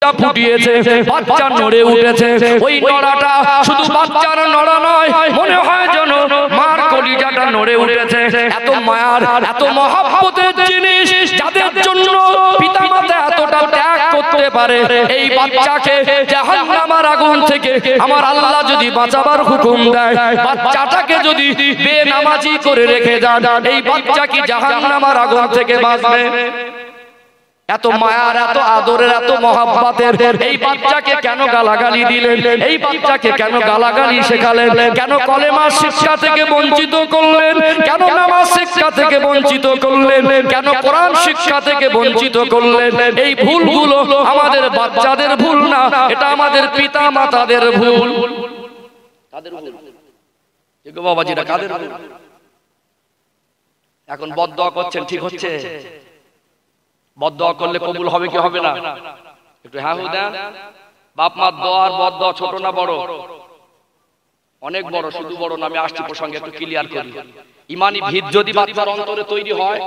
মুখটা ফুটিয়েছে, বাচ্চা নড়ে উঠেছে। ওই নড়াটা শুধু বাচ্চার নড়া নয়, মনে হয় যেন মার কলিজাটা নড়ে উঠেছে। এত মায়ার, এত মহব্বতের জিনিস, যাদের জন্য পিতামাতা এতটা ত্যাগ করতে পারে, এই বাচ্চাকে জাহান্নামের আগুন থেকে আমার আল্লাহ যদি বাঁচাবার হুকুম দেয়, বাচ্চাটাকে যদি বেনামাজি করে রেখে যান, এই বাচ্চা কি জাহান্নামের আগুন থেকে বাঁচবে? এত মায়ার, এত আদরের, এত মহব্বতের এই বাচ্চাকে কেন গালাগালি দিলেন? এই বাচ্চাকে কেন গালাগালি শেখালেন? কেন কলেমার শিক্ষা থেকে বঞ্চিত করলেন? কেন নামাজ শিক্ষা থেকে বঞ্চিত করলেন? কেন কোরআন শিক্ষা থেকে বঞ্চিত করলেন? এই ভুলগুলো আমাদের বাচ্চাদের ভুল না, এটা আমাদের পিতা মাতাদের ভুল। তাদের ভুল। ঠিক বাবাজিরা, কাদের ভুল? এখন বদদোয়া করছেন, ঠিক হচ্ছে? বদদোয়া করলে কবুল হবে কি হবে না? একটু হ্যাঁ হু দেন। বাপ মার দোয়া আর বদদোয়া ছোট না বড়? অনেক বড়। শুধু বড় না, আমি আসছি প্রসঙ্গে, একটু ক্লিয়ার করি। ইমানি ভিত যদি বাচ্চার অন্তরে তৈরি হয়,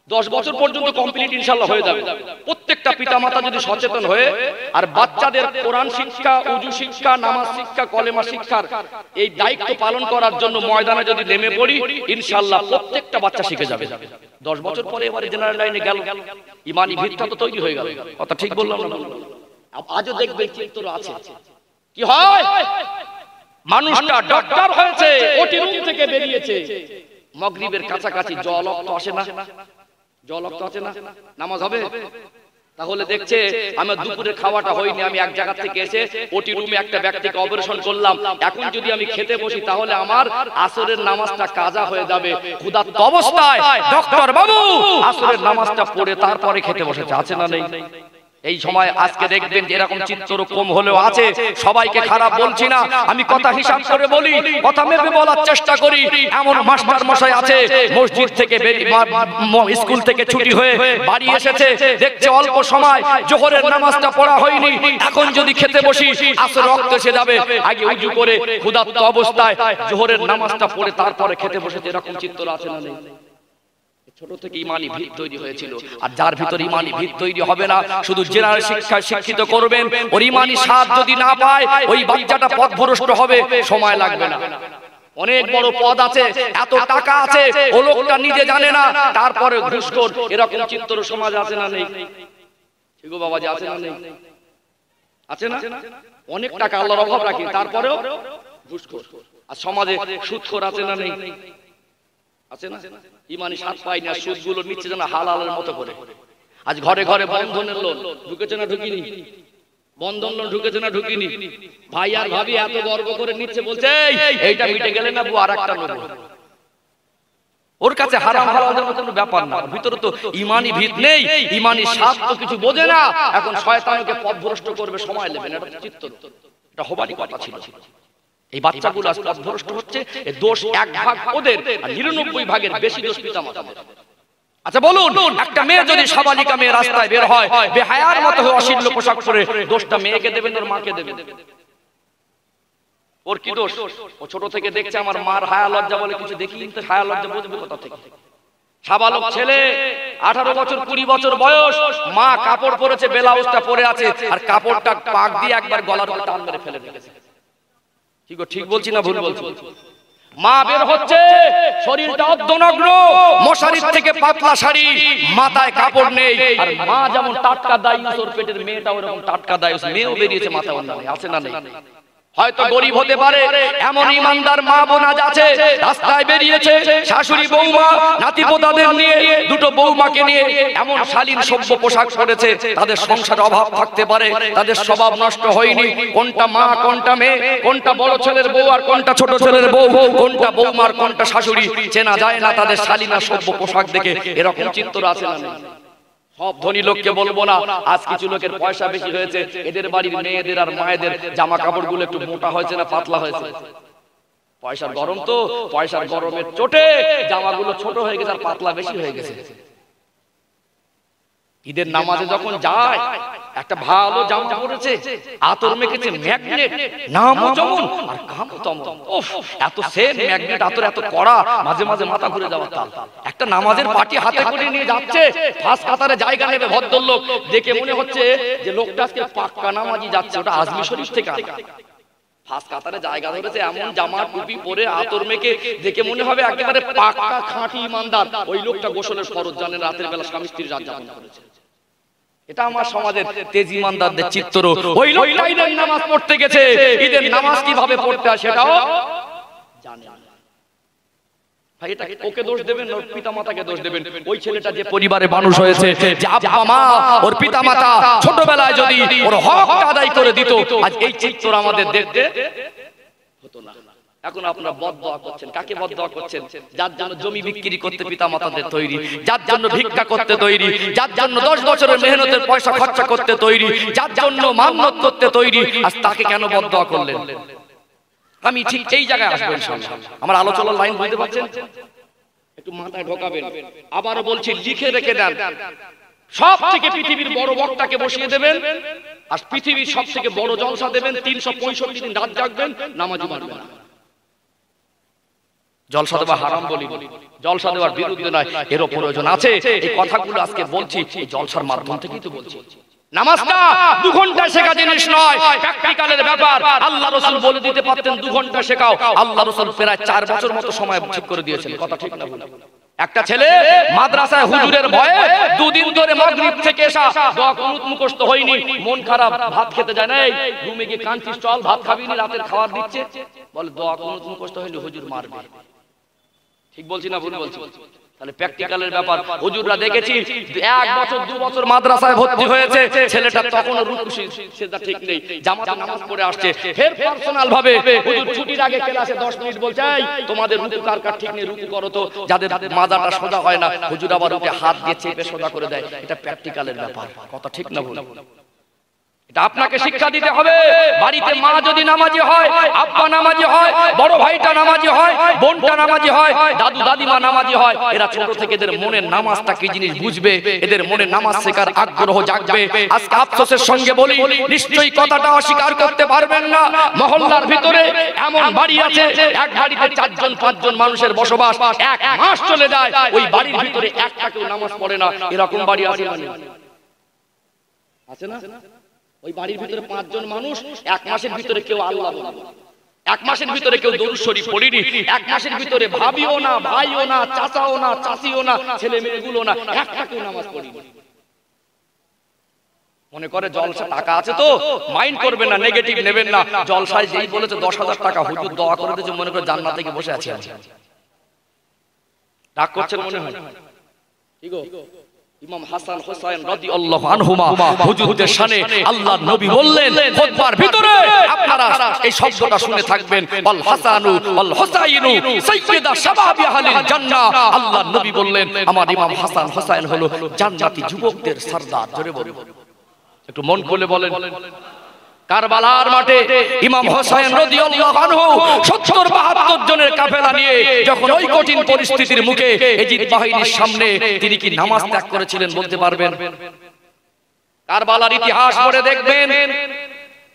10 বছর পর্যন্ত কমপ্লিট ইনশাআল্লাহ হয়ে যাবে। প্রত্যেকটা পিতামাতা যদি সচেতন হয়ে আর বাচ্চাদের কোরআন শিক্ষা, ওযু শিক্ষা, নামাজ শিক্ষা, কলেমা শিক্ষার এই দায়িত্ব পালন করার জন্য ময়দানে যদি নেমে পড়ি, ইনশাআল্লাহ প্রত্যেকটা বাচ্চা শিখে যাবে। 10 বছর পরে এবারে জেনারেল লাইনে গেল, ইমানি ভিতটা তো তৈরি হয়ে গেল। কথা ঠিক বললাম না? আজও দেখবেন চিত্র আছে। কি হয়? মানুষটা ডক্টর হয়েছে, ওটি রুম থেকে বেরিয়েছে, মাগরিবের কাছাকাছি জল রক্ত আসে না, জল রক্ত আছে না, নামাজ হবে? তাহলে দেখছে আমার দুপুরে খাওয়াটা হয়নি, আমি এক জায়গা থেকে এসে ওটি রুমে একটা ব্যক্তিকে অপারেশন করলাম, এখন যদি আমি খেতে বসি তাহলে আমার আসরের নামাজটা কাজা হয়ে যাবে। ক্ষুধার্ত অবস্থায় ডক্টর বাবু আসরের নামাজটা পড়ে তারপরে খেতে বসেছে, আছে না নেই? এই সময় আজকে দেখবেন যে এরকম চিত্র কম হলেও আছে। সবাইকে খারাপ বলছি না, আমি কথা হিসাব করে বলি, কথা মেপে বলার চেষ্টা করি। এমন মাস্টার মশাই আছে, মসজিদ থেকে স্কুল থেকে ছুটি হয়ে বাড়ি এসেছে, দেখছে অল্প সময় জোহরের নামাজটা পড়া হয়নি, এখন যদি খেতে বসি আসর রক্ত এসে যাবে, আগে উজু করে ক্ষুধার্ত অবস্থায় জোহরের নামাজটা পড়ে তারপরে খেতে বসেছে। এরকম চিত্র আছে না নেই? ছোট থেকে ইমানি ভিত তৈরি হয়েছিল। আর যার ভিতর ইমানি ভিত তৈরি হবে না, শুধু জেনারেল শিক্ষায় শিক্ষিত করবেন, ওর ইমানি স্বাদ যদি না পায়, ওই বাচ্চাটা পথভ্রষ্ট হবে, সময় লাগবে না। অনেক বড় পদ আছে, এত টাকা আছে, ও লোকটা নিজে জানে না, তারপরে ঘুষখোর। এরকম চিত্র সমাজ আছে না নেই? ঠিক বাবাজি, আছে না নেই? আছে না? অনেক টাকা আল্লাহর অভাব রাখি, তারপরেও ঘুষখোর। আর সমাজে সুদখোর আছে না নেই? আছে না? ইমানি স্বাদ পাই না, সুদগুলো নিচ্ছে যেন হালালের মতো করে। আজ ঘরে ঘরে বন্ধনের লোন ঢুকেছে না ঢুকিনি? বন্ধন লোন ঢুকেছে না ঢুকিনি? ভাই আর ভাবি এত গর্ব করে নিচ্ছে, বলছে এইটা মিটে গেলে না বউ আরেকটা নেব। ওর কাছে হারাম হালালের মতো কোনো ব্যাপার না, ভিতরে তো ইমানি ভিত নেই, ইমানি স্বাদ তো কিছু বোঝে না। এখন শয়তানকে পথভ্রষ্ট করবে, সময় নেবে না, এটা চিত্ত, এটা হবারই কথা ছিল। এই বাচ্চাগুলো আজ পথভ্রষ্ট হচ্ছে, এই দোষ 1 ভাগ ওদের, আর 99 ভাগের বেশি দোষ পিতামাতাদের। আচ্ছা বলুন, একটা মেয়ে যদি সাবালিকা মেয়ে রাস্তায় বের হয় বেহায়ার মতো হয়ে অশ্লীল পোশাক পরে, দোষটা মেয়েকে দেবেন ওর মাকে দেবেন? ওর কি দোষ? ও ছোট থেকে দেখছে আমার মার হায়া লজ্জা বলে কিছু দেখি, কিন্তু হায়া লজ্জা বুঝবে কোথা থেকে? সাবালক ছেলে 18 বছর 20 বছর বয়স, মা কাপড় পরেছে, ব্লাউজটা পরে আছে, আর কাপড়টা পাক দিয়ে একবার গলার উপর টান মেরে ফেলে দিয়েছে। ঠিক বলছি না ভুল বলছি? মা বের হচ্ছে, শরীরটা অর্ধনগ্ন, মশারির থেকে পাতলা শাড়ি, মাথায় কাপড় নেই, আর মা যেমন টাটকা দায়ুস, ওর পেটের মেয়েটা ওরকম টাটকা দায়ুস, মেয়েও বেরিয়েছে মাথা ওড়না নেই, আছে না নেই? হয়তো গরিব হতে পারে, এমন ইমানদার মা বোন আজ আছে, রাস্তায় বেরিয়েছে, শাশুড়ি বৌমা নাতিপোতাদের নিয়ে, দুটো বৌমাকে নিয়ে এমন শালীন সভ্য পোশাক পরেছে, তাদের সংসারে অভাব থাকতে পারে, তাদের স্বভাব নষ্ট হয়নি। কোনটা মা কোনটা মেয়ে, কোনটা বড় ছেলের বউ আর কোনটা ছোট ছেলের বউ, কোনটা বৌমার কোনটা শাশুড়ি চেনা যায় না তাদের শালীন সভ্য পোশাক দেখে। এরকম চিত্র আছে না? সব ধনী লোককে বলবো না, আজ কিছু লোকের পয়সা বেশি হয়েছে, এদের বাড়ির মেয়েদের আর মায়েদের জামা কাপড় গুলো একটু মোটা হয়েছে না পাতলা হয়েছে? পয়সার গরম তো, পয়সার গরমের চোটে জামাগুলো ছোট হয়ে গেছে আর পাতলা বেশি হয়ে গেছে। ঈদের নামাজে যখন যায় একটা ভালো জামা পরেছে, আতর মেখেছে, ম্যাগনেট, নামও যেমন আর কামও তেমন। ওফ, এত সেন ম্যাগনেট আতর এত কড়া, মাঝে মাঝে মাথা ঘুরে যাওয়ার তাল। একটা নামাজের পার্টি হাতে করে নিয়ে যাচ্ছে, ফার্স্ট কাতারে জায়গা নেবে ভদ্রলোক, দেখে মনে হচ্ছে যে লোকটা আজকে পাক্কা নামাজি যাচ্ছে, ওটা আজমি শরীফ থেকে ফার্স্ট কাতারে জায়গা ধরেছে, এমন জামা টুপি পরে আতর মেখে দেখে মনে হবে একেবারে পাক্কা খাঁটি ইমানদার। ওই লোকটা গোসলের ফরজ জানে, রাতের বেলা স্বামী স্ত্রীর রাত যাপন করেছে। এটা আমার সমাজের তেজ ইমানদারদের চিত্র। ওই লোকটা ঈদের নামাজ পড়তে গেছে, ঈদের নামাজ কিভাবে পড়তে হয় সেটাও জানে না। ভাই এটা ওকে দোষ দেবেন না পিতা মাতাকে দোষ দেবেন? ওই ছেলেটা যে পরিবারে মানুষ হয়েছে, যে আব্বা মা ওর পিতা মাতা ছোটবেলায় যদি ওর হক আদায় করে দিত, আজ এই চিত্র আমাদের দেখতে হতো না। এখন আপনারা বদদোয়া করছেন। কাকে বদদোয়া করছেন? যার জন্য জমি বিক্রি করতে পিতা মাতাদের তৈরি, যার জন্য ভিক্ষা করতে তৈরি, যার জন্য 10 বছরের মেহনতের পয়সা খরচা করতে তৈরি, যার জন্য মান্নত করতে তৈরি, আজ তাকে কেন বদদোয়া করলেন? আমি ঠিক এই জায়গায় আসবো ইনশাআল্লাহ। আমার আলোচনার লাইন বুঝতে পারছেন? একটু মাথায় ঢোকাবেন। আবারও বলছি, লিখে রেখে দেন। সব থেকে পৃথিবীর বড় বক্তাকে বসিয়ে দেবেন, আর পৃথিবীর সব থেকে বড় জলসা দেবেন, 365 দিন রাত জাগবেন, নামাজও মারবেন না। জলসা দেওয়া হারাম বলি, জলসা দেওয়ার বিরুদ্ধে নয়, এরও প্রয়োজন আছে। এই কথাগুলো আজকে বলছি এই জলসার মাধ্যম থেকেই তো বলছি। নামাজটা 2 ঘন্টা শেখা জিনিস নয়, প্র্যাকটিক্যালের ব্যাপার। আল্লাহ রাসূল বলে দিতে পারতেন 2 ঘন্টা শেখাও, আল্লাহ রাসূল প্রায় 4 বছর মতো সময় ঠিক করে দিয়েছেন। কথা ঠিক না ভুল? একটা ছেলে মাদ্রাসায় হুজুরের ভয়ে 2 দিন ধরে মাগরিব থেকে এসা দোয়া কুনুত মুখস্থ হয়নি, মন খারাপ, ভাত খেতে যায় না, রুমে গিয়ে কাঁদছিস, চল ভাত খাবি নি, রাতের খাবার দিচ্ছে, বলে দোয়া কুনুত মুখস্থ হয়নি, হুজুর মারবে। ঠিক বলছি না ভুল বলছি? তাহলে প্র্যাকটিক্যালের ব্যাপার। হুজুররা দেখেছি 1 বছর 2 বছর মাদ্রাসায় ভর্তি হয়েছে, ছেলেটা তখনও রুকু সিজদা ঠিক নেই, জামাতে নামাজ পড়ে আসছে, ফের পার্সোনাল ভাবে হুজুর ছুটির আগে ক্লাসে 10 মিনিট বলছে, এই তোমাদের রুকু কার ঠিক নেই, রুকু করো তো, যাদের মাজাটা সোজা হয় না, হুজুর আবার উঠে হাত দিয়ে চেপে সোজা করে দেয়। এটা প্র্যাকটিক্যালের ব্যাপার। কথা ঠিক না ভুল? এটা আপনাকে শিক্ষা দিতে হবে। বাড়িতে মা যদি নামাজি হয়, আব্বা নামাজি হয়, বড় ভাইটা নামাজি হয়, বোনটা নামাজি হয়, দাদু দাদিমা নামাজি হয়, এরা ছোট থেকে এদের মনে নামাজটা কি জিনিস বুঝবে, এদের মনে নামাজ শেখার আগ্রহ জাগবে। আজকে আফসোসের সঙ্গে বলি, নিশ্চয়ই কথাটা অস্বীকার করতে পারবেন না, মহল্লার ভিতরে এমন বাড়ি আছে, এক বাড়িতে 4 জন 5 জন মানুষের বসবাস, 1 মাস চলে যায়, ওই বাড়ির ভিতরে একটা কেউ নামাজ পড়ে না। এরকম বাড়ি আছে না? আছে না? ওই বাড়ির ভিতরে 5 জন মানুষ, 1 মাসের ভিতরে কেউ আল্লাহ বলবে, 1 মাসের ভিতরে কেউ দরুদ শরীফ পড়েনি, 1 মাসের ভিতরে ভাবিও না, ভাইও না, চাচাও না, চাচিও না, ছেলে মেয়েগুলো না, একটা কেউ নামাজ পড়েনি। মনে করে জলসা টাকা আছে তো মাইন্ড করবেন না, নেগেটিভ নেবেন না। জলসায় যেই বলেছে 10,000 টাকা হুজুর দোয়া করে দিয়েছে, মনে করে জান্নাতে গিয়ে বসে আছে। রাগ করছেন মনে হয়? ঠিক গো? ইমাম হাসান হোসেন রাদিয়াল্লাহু আনহুমা হুজুরদের শানে আল্লাহর নবী বললেন খুতবার ভিতরে, আপনারা এই শব্দটা শুনে থাকবেন, আল হাসানু আল হুসাইনু সাইয়্যিদা শাবাবি আহলিল জান্নাহ। আল্লাহর নবী বললেন আমার ইমাম হাসান হোসেন হলো জান্নাতি যুবকদের সরদার। জোরে বলুন, একটু মন খুলে বলেন। কারবালার মাঠে ইমাম হোসেন রাদিয়াল্লাহু আনহু 70-72 জনের কাফেলা নিয়ে যখন ওই কঠিন পরিস্থিতির মুখে এজিদ বাহিনীর সামনে তিনি কি নামাজ ত্যাগ করেছিলেন বলতে পারবেন? কারবালার ইতিহাস পড়ে দেখবেন,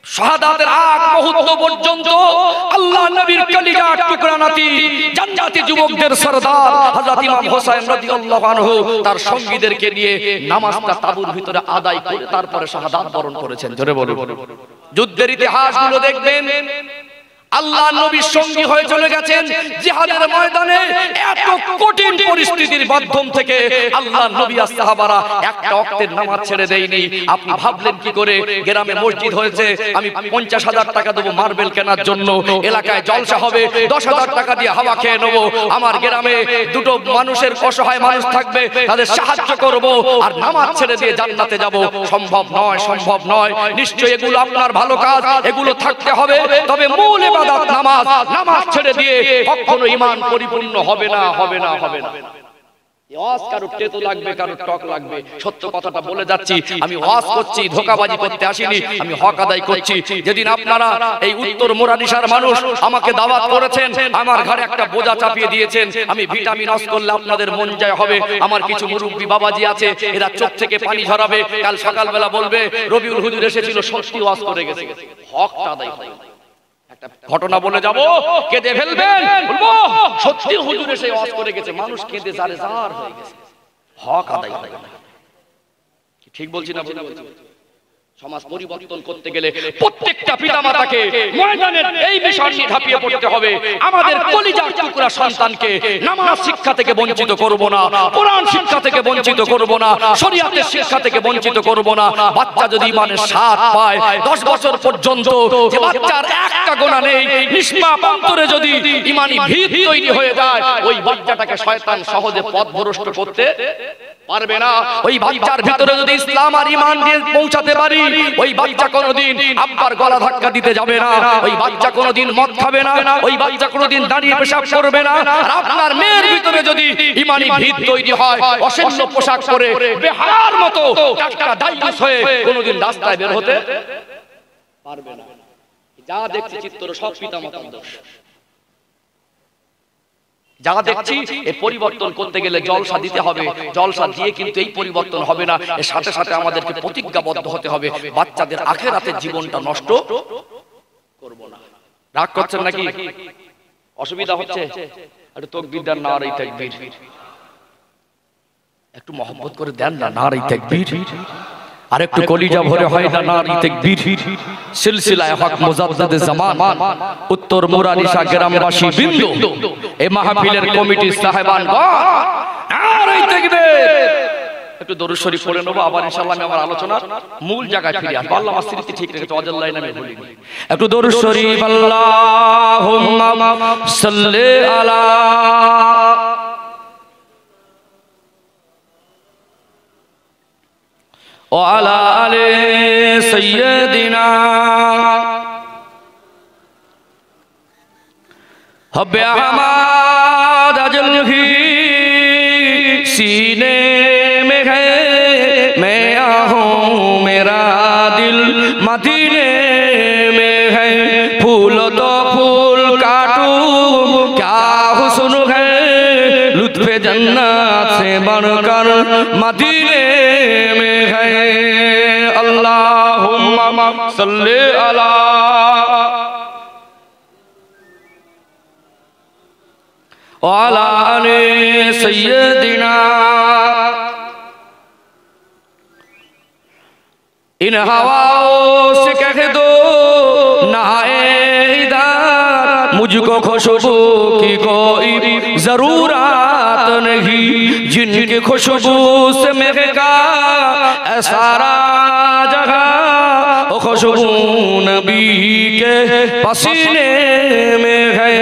শাহাদাতের আগ মুহূর্ত পর্যন্ত আল্লাহ নবীর কলিজার টুকরা নাতি জান্নাতি যুবকদের সরদার হযরত ইমাম হোসেন রাদিয়াল্লাহু আনহু তার সঙ্গীদেরকে নিয়ে নামাজটা তাঁবুর ভিতরে আদায় করে তারপরে শাহাদাত বরণ করেছেন। জোরে বলুন। যুদ্ধের ইতিহাসগুলো দেখবেন, আল্লাহ নবীর সঙ্গী হয়ে চলে গেছেন জিহাদের ময়দানে। এত কঠিন পরিস্থিতির মাধ্যম থেকে আল্লাহ নবী আর সাহাবারা একটা ওয়াক্তের নামাজ ছেড়ে দেয়নি। আপনি ভাবলেন কি করে গ্রামে মসজিদ হয়েছে, আমি 50,000 টাকা দেবো মার্বেল কেনার জন্য, এলাকায় জলসা হবে 10,000 টাকা দিয়ে হাওয়া খেয়ে নেবো, আমার গ্রামে 2টো মানুষের অসহায় মানুষ থাকবে তাদের সাহায্য করব, আর নামাজ ছেড়ে দিয়ে জান্নাতে যাব? সম্ভব নয়, সম্ভব নয়। নিশ্চয়ই এগুলো আপনার ভালো কাজ, এগুলো থাকতে হবে, তবে মূল নামাজ ছেড়ে দিয়ে কখনো ঈমান পরিপূর্ণ হবে না, হবে না, হবে না। ওয়াজ কারোর তেতো লাগবে, কারোর টক লাগবে, সত্য কথাটা বলে যাচ্ছি। আমি ওয়াজ করছি, ধোঁকাবাজি করতে আসিনি, আমি হক আদায় করছি। যেদিন আপনারা এই উত্তর মোরাদিশার মানুষ আমাকে দাওয়াত করেছেন, আমার ঘরে একটা বোঝা চাপিয়ে দিয়েছেন, আমি ভিটামিন অস করলে আপনাদের মন জয় হবে। আমার কিছু মুরব্বী বাবাজি আছে, এরা চোখ থেকে পানি ঝরাবে, কাল সকালবেলা বলবে রবিউল হুজুর এসেছিল, সত্যি ওয়াজ করে গেছে, হকটা আদায় হয়। একটা ঘটনা বলে যাব, কেঁদে ফেলবেন, বলবো সত্যি হুজুর এসে ওয়াজ করে গেছে, মানুষ কেঁদে জারে জার হয়ে গেছে, হক আদায় হয়। ঠিক বলছি না? সমাজ পরিবর্তন করতে গেলে প্রত্যেকটা পিতামাতাকে ময়দানের এই বিষয় নিয়ে ঝাঁপিয়ে পড়তে হবে। আমাদের কলিজার টুকরা সন্তানকে নামাজ শিক্ষা থেকে বঞ্চিত করব না, কোরআন শিক্ষা থেকে বঞ্চিত করব না, শরীয়তের শিক্ষা থেকে বঞ্চিত করব না। বাচ্চা যদি ইমানের স্বাদ পায়, 10 বছর পর্যন্ত যে বাচ্চার একটা গোনা নেই, নিষ্পাপ অন্তরে যদি ইমানি ভিত তৈরি হয়ে যায়, ওই বাচ্চাটাকে শয়তান সহজে পথভ্রষ্ট করতে পারবে না। ওই বাচ্চার ভিতরে যদি ইসলাম আর ঈমান দিয়ে পৌঁছাতে পারি, ওই বাচ্চা কোনোদিন আব্বার গলা ধাক্কা দিতে যাবে না, ওই বাচ্চা কোনোদিন মদ খাবে না, ওই বাচ্চা কোনোদিন দাঁড়িয়ে পেশাব করবে না। আর আপনার মেয়ের ভিতরে যদি ঈমানি ভিত তৈরি হয়, অশ্লীল পোশাক পরে বেহায়ার মতো টাটকা ডাইস হয়ে কোনোদিন রাস্তায় বের হতে পারবে না। যা দেখছি চিত্র সব পিতামাতার দোষ। যা দেখছি এই পরিবর্তন করতে গেলে জলসা দিতে হবে, জলসা দিয়ে কিন্তু এই পরিবর্তন হবে না। এর সাথে সাথে আমাদেরকে প্রতিজ্ঞাবদ্ধ হতে হবে, বাচ্চাদের আখিরাতের জীবনটা নষ্ট করব না। রাগ করছেন নাকি? অসুবিধা হচ্ছে? একটু তাকবীর দেন, নারে তাকবীর। একটু মহব্বত করে দেন না, নারে তাকবীর। আর একটু কলিজা ভরে হয় না, নারে তাকবীর। সিলসিলায়ে হক মুজাদ্দিদ জামান উত্তর মোরাদিশা গ্রামবাসী বিন্দু, এই মাহফিলের কমিটি সাহেবানগণ, নারে তাকবীর। একটু দরুদ শরীফ পড়ে নেব, আবার ইনশাআল্লাহ আমি আমার আলোচনার মূল জায়গায় ফিরে আসবো। আল্লাহ আমার স্মৃতি ঠিক রেখেছে, অজল্লাহ নামে বলিনি। একটু দরুদ শরীফ, আল্লাহুম্মা সাল্লি আলা وعلى آل سيدنا حب احمد اجل ہی سینے میں ہے، میں آہوں میرا دل مدینے میں ہے، پھول تو پھول کاٹوں کیا حسن ہے، لطف جنت سے بڑھ کر مدینے میں ہے۔ اللہم صلی علی وعلی آل سیدنا۔ ان ہواؤں سے کہہ دو نہائے ادھر، مجھ کو خوشبو کی کوئی ضرورت نہیں، جن کی خوشبو سے مہکا اے سارا جہاں، خوشبو نبی کے پسینے میں ہے۔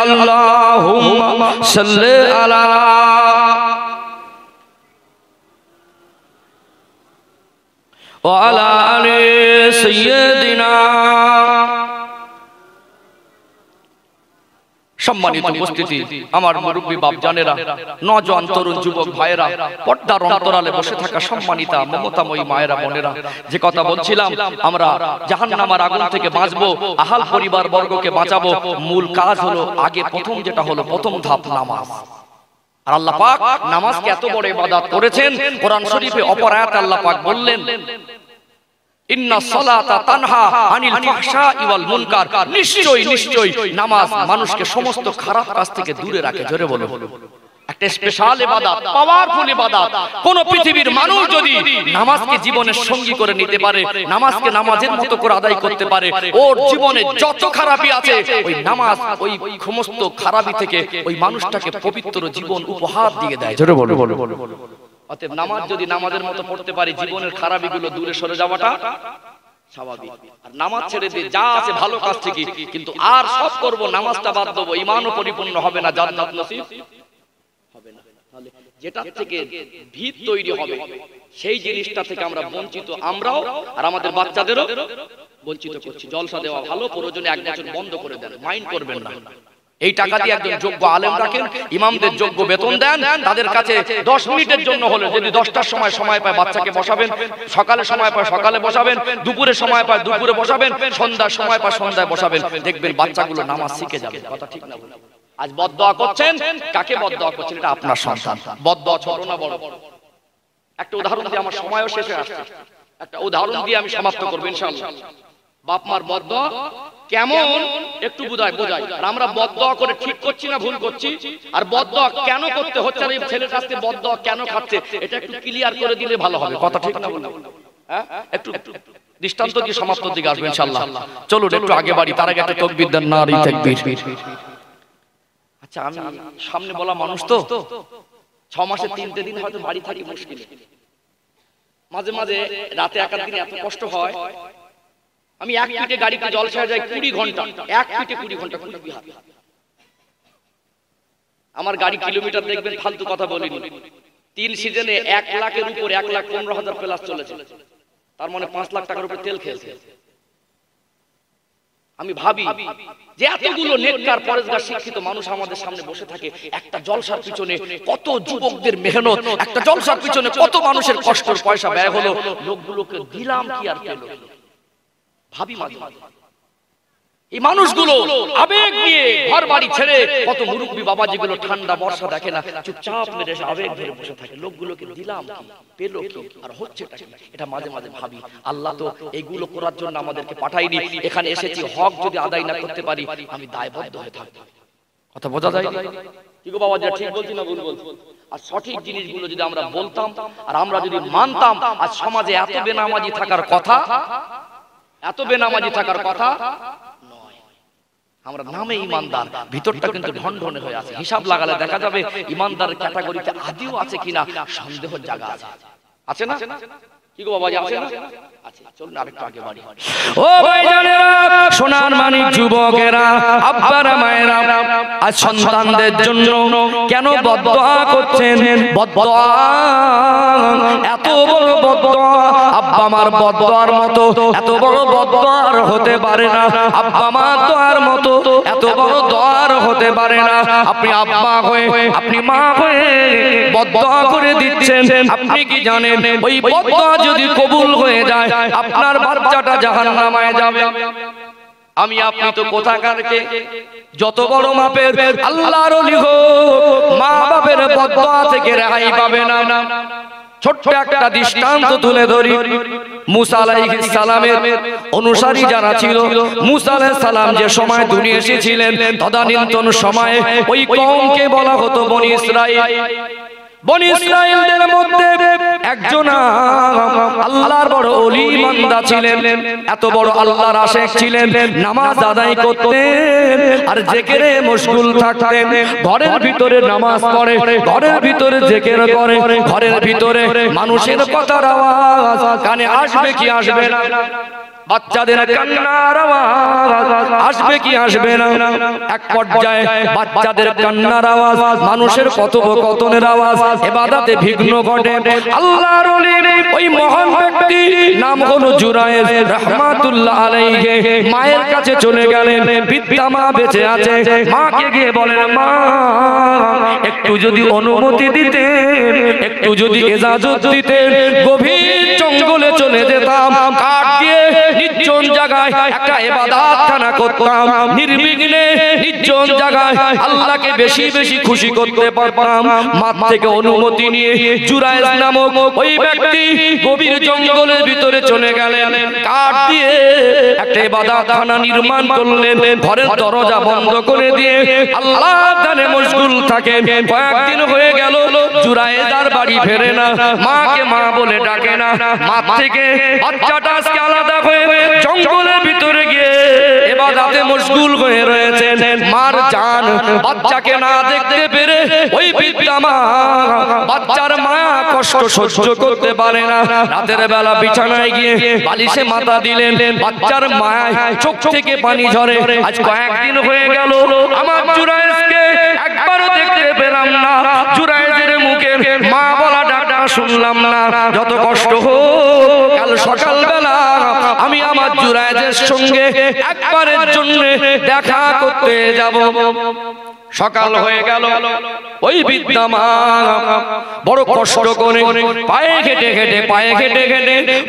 اللہم صلی علی وعلی آل سیدنا۔ সম্মানিত উপস্থিতি, আমার মুরব্বী বাপ জানেরা, নওজোয়ান তরুণ যুবক ভাইয়েরা, পর্দার অন্তরালে বসে থাকা সম্মানিতা মমতাময়ী মায়েরা বোনেরা, যে কথা বলছিলাম, আমরা জাহান্নামের আগুন থেকে বাঁচবো, আহাল পরিবার বর্গকে বাঁচাবো। মূল কাজ হলো, আগে প্রথম যেটা হলো, প্রথম ধাপ নামাজ। আর আল্লাহ পাক নামাজকে এত বড় ইবাদত করেছেন, কোরআন শরীফে অপর আয়াতে আল্লাহ পাক বললেন, ইন্না সালাতা তানহা আনিল ফাহশাই ওয়াল মুনকার, নিশ্চয়ই নিশ্চয়ই নামাজ মানুষকে সমস্ত খারাপ কাজ থেকে দূরে রাখে। জোরে বলো। একটা স্পেশাল ইবাদত, পাওয়ারফুল ইবাদত। কোন পৃথিবীর মানুষ যদি নামাজকে জীবনের সঙ্গী করে নিতে পারে, নামাজকে নামাজের মতো করে আদায় করতে পারে, ওর জীবনে যত খারাপি আছে, ওই নামাজ ওই সমস্ত খারাপি থেকে ওই মানুষটাকে পবিত্র জীবন উপহার দিয়ে দেয়। জোরে বলো। অতএব নামাজ যদি নামাজের মতো পড়তে পারি, জীবনের খারাপিগুলো দূরে সরে যাওয়াটা স্বাভাবিক। আর নামাজ ছেড়ে দিয়ে যা আছে ভালো কাজ ঠিকই, কিন্তু আর সব করব, নামাজটা বাদ দেবো, ঈমানও পরিপূর্ণ হবে না, জান্নাত নসিব হবে না। তাহলে যেটা থেকে ভিত তৈরি হবে, সেই জিনিসটা থেকে আমরা বঞ্চিত, আমরাও আর আমাদের বাচ্চাদেরও বঞ্চিত করছি। জলসা দেওয়া ভালো, প্রয়োজনে 1 বছর বন্ধ করে দেন, মাইন্ড করবেন না। এই টাকা দিয়ে একজন যোগ্য আলেম রাখেন, ইমামদের যোগ্য বেতন দেন, তাদের কাছে 10 মিনিটের জন্য হলে যদি 10টার সময় পায় বাচ্চাকে বসাবেন, সকালে সময় পায় সকালে বসাবেন, দুপুরে সময় পায় দুপুরে বসাবেন, সন্ধ্যার সময় পায় সন্ধ্যায় বসাবেন, দেখবেন বাচ্চাগুলো নামাজ শিখে যাবে। কথা ঠিক না? আজ বদদোয়া করছেন, কাকে বদদোয়া করছেন? এটা আপনার সন্তান। বদদোয়া ছোট না বড়? একটা উদাহরণ দিয়ে আমার সময়ও শেষ হয়ে আসছে, একটা উদাহরণ দিয়ে আমি সমাপ্ত করব ইনশাআল্লাহ। বাপ মার বদদোয়া কেমন একটু বোঝাই। আর আমরা বদদোয়া করে ঠিক করছি না ভুল করছি, আর বদদোয়া কেন করতে হচ্ছে, আর এই ছেলের কাছ থেকে বদদোয়া কেন খাচ্ছে, এটা একটু ক্লিয়ার করে দিলে ভালো হবে। কথা ঠিক না? হ্যাঁ, একটু দৃষ্টান্ত দিয়ে সমাপ্ত দিকে আসবে ইনশাআল্লাহ। চলুন একটু আগে বাড়ি, তার আগে একটা তাকবীর দেন, নারী তাকবীর। আচ্ছা, আমি সামনে বলা মানুষ তো 6 মাসে 3টে দিন হয়তো বাড়ি থাকি মুশকিল, মাঝে মাঝে রাতে একার দিন এত কষ্ট হয়, আমি এক পিঠে গাড়িতে জলসায় যাই 20 ঘন্টা, এক পিঠে 20 ঘন্টা কুচবিহার। আমার গাড়ি কিলোমিটার দেখবেন, ফালতু কথা বলিনি, 3 সিজনে 1 লাখের উপর 1,15,000 প্লাস চলেছে, তার মানে 5 লাখ টাকার উপর তেল খেয়েছে। আমি ভাবি যে এতগুলো নেককার পরেজগার শিক্ষিত মানুষ আমাদের সামনে বসে থাকে, একটা জলসার পিছনে কত যুবকদের মেহনত, একটা জলসার পিছনে কত মানুষের কষ্টের পয়সা ব্যয় হলো, লোকগুলোকে দিলাম কি আর পেল? ভাবি মাঝে মাঝে এই মানুষগুলো আবেগ নিয়ে ঘর বাড়ি ছেড়ে, কত মুরব্বী বাবাজিগুলো ঠান্ডা বর্ষা দেখে না, চুপচাপ মেরে এসে আবেগ ধরে বসে থাকে, লোকগুলোকে দিলাম কি পেলো কি আর হচ্ছেটা কি? এটা মাঝে মাঝে ভাবি, আল্লাহ তো এইগুলো করার জন্য আমাদেরকে পাঠায়নি, এখানে এসেছি হক যদি আদায় না করতে পারি আমি দায়বদ্ধ হয়ে থাকবো। কথা বোঝা যায় কি গো বাবাজি? ঠিক বলছি না ভুল বলছি? আর সঠিক জিনিসগুলো যদি আমরা বলতাম আর আমরা যদি মানতাম, আজ সমাজে এত বেনামাজি থাকার কথা, এত বেনামাজি থাকার কথা নয়। আমরা নামে ইমানদার, ভিতরটা কিন্তু ঢনঢনে হয়ে আছে। হিসাব লাগালে দেখা যাবে ইমানদার ক্যাটাগরিতে আদিও আছে কিনা সন্দেহের জায়গা আছে। আছে না? কি গো বাবাজি, আছে না? আছে। চলুন আরেকটু আগে বাড়ি। ও ভাইজানেরা, সোনার মানিক যুবকেরা, আব্বারা মায়েরা, আজ সন্তানদের জন্য কেন বদদোয়া করছেন? বদদোয়া এত বড় বদদোয়া, আব্বা আমার বদদোয়ার মতো এত বড় বদদোয়ার হতে পারে না, আব্বা আমার দোয়ার মতো এত বড় দোয়ার হতে পারে না। আপনি আব্বা হয়ে, আপনি মা হয়ে বদদোয়া করে দিচ্ছেন, আপনি কি জানেন ওই বদদোয়া যদি কবুল হয়ে যায় আপনার বাচ্চাটা জাহান্নামে যাবে? আমি আপনি তো কোথাকার কে, যত বড় মাপের আল্লাহর ওলি হোক, মা বাপের বদদোয়া থেকে রেহাই পাবে না। ছোট্ট একটা দৃষ্টান্ত তুলে ধরি। মুসা আলাইহিস সালামের অনুসারী যারা ছিল, মুসা আলাইহিস সালাম যে সময় দুনিয়া এসেছিলেন তদানীন্তন সময়ে ওই কওমকে বলা হতো বনি ইসরাইল। বনি ইসরাইলদের মধ্যে একজন আল্লাহর বড় ওলি বান্দা ছিলেন, এত বড় আল্লাহর আশিক ছিলেন, নামাজ আদায় করতেন আর জিকিরে মশগুল থাকতেন। ঘরের ভিতরে নামাজ পড়ে, ঘরের ভিতরে জিকির করে, ঘরের ভিতরে মানুষের কথার আওয়াজ কানে আসবে কি আসবে না? বাচ্চাদের কান্নার আওয়াজ আসবে কি আসবে না? এক পর্যায়ে বাচ্চাদের কান্নার আওয়াজ, মানুষের কথোপকথনের আওয়াজ, ইবাদতে বিঘ্ন ঘটে। আল্লাহর ওলি ওই মহান ব্যক্তি নাম হলো জুরায়েজ রাহমাতুল্লাহ আলাইহি, মায়ের কাছে চলে গেলেন। বৃদ্ধা মা বেঁচে আছে, মাকে গিয়ে বলেন, মা একটু যদি অনুমতি দিতেন, একটু যদি ইজাজত দিতেন, গভীর জঙ্গলে চলে যেতাম, কাঠ দিয়ে নির্জন জায়গায় একটা ইবাদতখানা করতাম, নির্বিঘ্নে নির্জন জায়গায় আল্লাহকে বেশি বেশি খুশি করতে পারতাম। মা থেকে অনুমতি নিয়ে জুরায়েজ নামক ওই ব্যক্তি গভীর জঙ্গলের ভিতরে চলে গেলেন, কাঠ দিয়ে একটা ইবাদতখানা নির্মাণ করলেন, ঘরের দরজা বন্ধ করে দিয়ে আল্লাহ গানে মশগুল থাকেন। কয়েকদিন হয়ে গেল, জুরায়েজ আর বাড়ি ফেরে না, মাকে মা বলে ডাকে না। মা থেকে বাচ্চাটা আজকে আলাদা হয়ে জঙ্গলের ভিতরে গিয়ে ইবাদতে মশগুল হয়ে রয়েছেন। মার জান বাচ্চাকে না দেখতে পেরে ওই বৃদ্ধা মা, বাচ্চার মায়া কষ্ট সহ্য করতে পারে না, রাতের বেলা বিছানায় গিয়ে বালিশে মাথা দিলেন, বাচ্চার মায়ায় চোখ থেকে পানি ঝরে। আজ কয়েকদিন হয়ে গেল, আমার জুরায়েজকে একবারও দেখতে পেলাম না, জুরায়েজের মুখে মা বলা ডাকটা শুনলাম না। যত কষ্ট হোক, কাল সকালবেলা আমি আমার জুরায়েদের সঙ্গে একবারের জন্য দেখা করতে যাব। সকাল হয়ে গেল, ওই বৃদ্ধা মা বড় কষ্ট করে পায়ে হেঁটে হেঁটে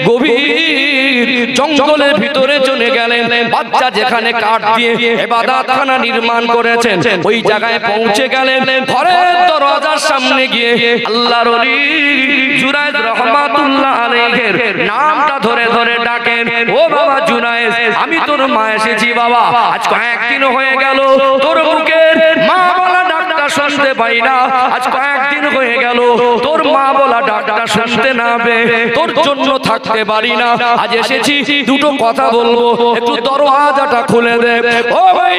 গভীর জঙ্গলের ভিতরে চলে গেলেন। বাচ্চা যেখানে কাঠ দিয়ে ইবাদতখানা নির্মাণ করেছেন ওই জায়গায় পৌঁছে গেলেন। ঘরের দরজার সামনে গিয়ে আল্লাহর ওলি জুনায়েদ রহমাতুল্লাহ আলাইহির নামটা ধরে ধরে ডাকেন, ও বাবা জুনায়েদ, আমি তোর মা এসেছি বাবা। আজ কয়েকদিন হয়ে গেল তোর মুখের মা বলা ডাকটা শুনতে পাই না। আজ কয়েকদিন হয়ে গেল তোর মা বলা ডাকটা শুনতে না পেয়ে তোর জন্য থাকতে পারি না। আজ এসেছি দুটো কথা বলবো, একটু দরওয়াজাটা খুলে দে। ও ভাই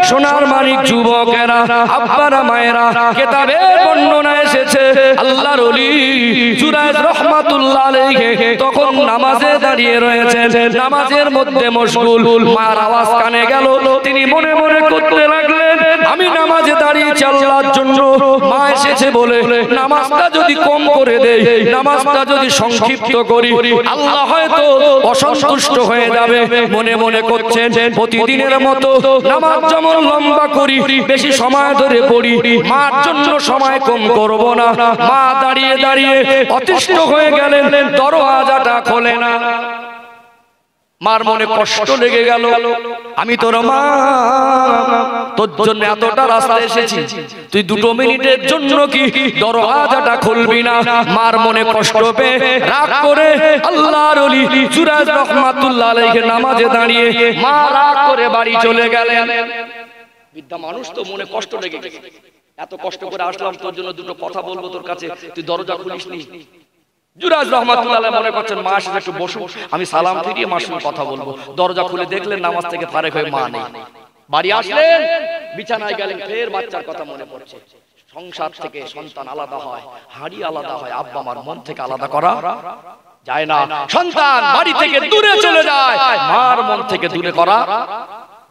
সোনার মানিক যুবকেরা, আব্বারা মায়েরা, কিতাবে বর্ণনা এসেছে আল্লাহর ওলি জুনায়েদ রহমাতুল্লাহ আলাইহি তখন নামাজে দাঁড়িয়ে রয়েছেন, নামাজের মধ্যে মশগুল। মার আওয়াজ কানে গেল, তিনি মনে মনে করতে লাগলেন, আমি নামাজে দাঁড়িয়েছি আল্লাহর জন্য, মা এসেছে বলে নামাজটা যদি কম করে দেই, নামাজটা যদি সংক্ষিপ্ত করি, আল্লাহ হয়তো অসন্তুষ্ট হয়ে যাবে। মনে মনে করছেন প্রতিদিনের মতো নামাজ যেমন লম্বা করি, বেশি সময় ধরে পড়ি, মার জন্য সময় কম করব না। মা দাঁড়িয়ে দাঁড়িয়ে অতিষ্ঠ হয়ে গেলেন, দরওয়াজাটা খোলে না। মার মনে কষ্ট লেগে গেল, আমি তোর মা, তোর জন্য এতটা রাস্তা এসেছি, তুই 2 মিনিটের জন্য কি দরওয়াজাটা খুলবি না? মার মনে কষ্ট পেয়ে রাগ করে আল্লাহর ওলি জুনায়েদ রহমাতুল্লাহ আলাইহি নামাজে দাঁড়িয়ে মা রাগ করে বাড়ি চলে গেলেন। বৃদ্ধা মানুষ তো মনে কষ্ট লেগে গেছে, এত কষ্ট করে আসলাম তোর জন্য, দুটো কথা বলবো তোর কাছে, তুই দরজা খুলিসনি। জুনায়েদ রহমাতুল্লাহ আলাইহি মনে করছেন মা এসে একটু বসুন, আমি সালাম ফিরিয়ে মার সঙ্গে কথা বলবো। দরজা খুলে দেখলেন নামাজ থেকে ফারেক হয়ে মা নেই। বাড়ি আসলেন, বিছানায় গেলেন, ফের বাচ্চার কথা মনে পড়ছে। সংসার থেকে সন্তান আলাদা হয়, হাড়ি আলাদা হয়, আব্বা মার মন থেকে আলাদা করা যায় না। সন্তান বাড়ি থেকে দূরে চলে যায়, মার মন থেকে দূরে করা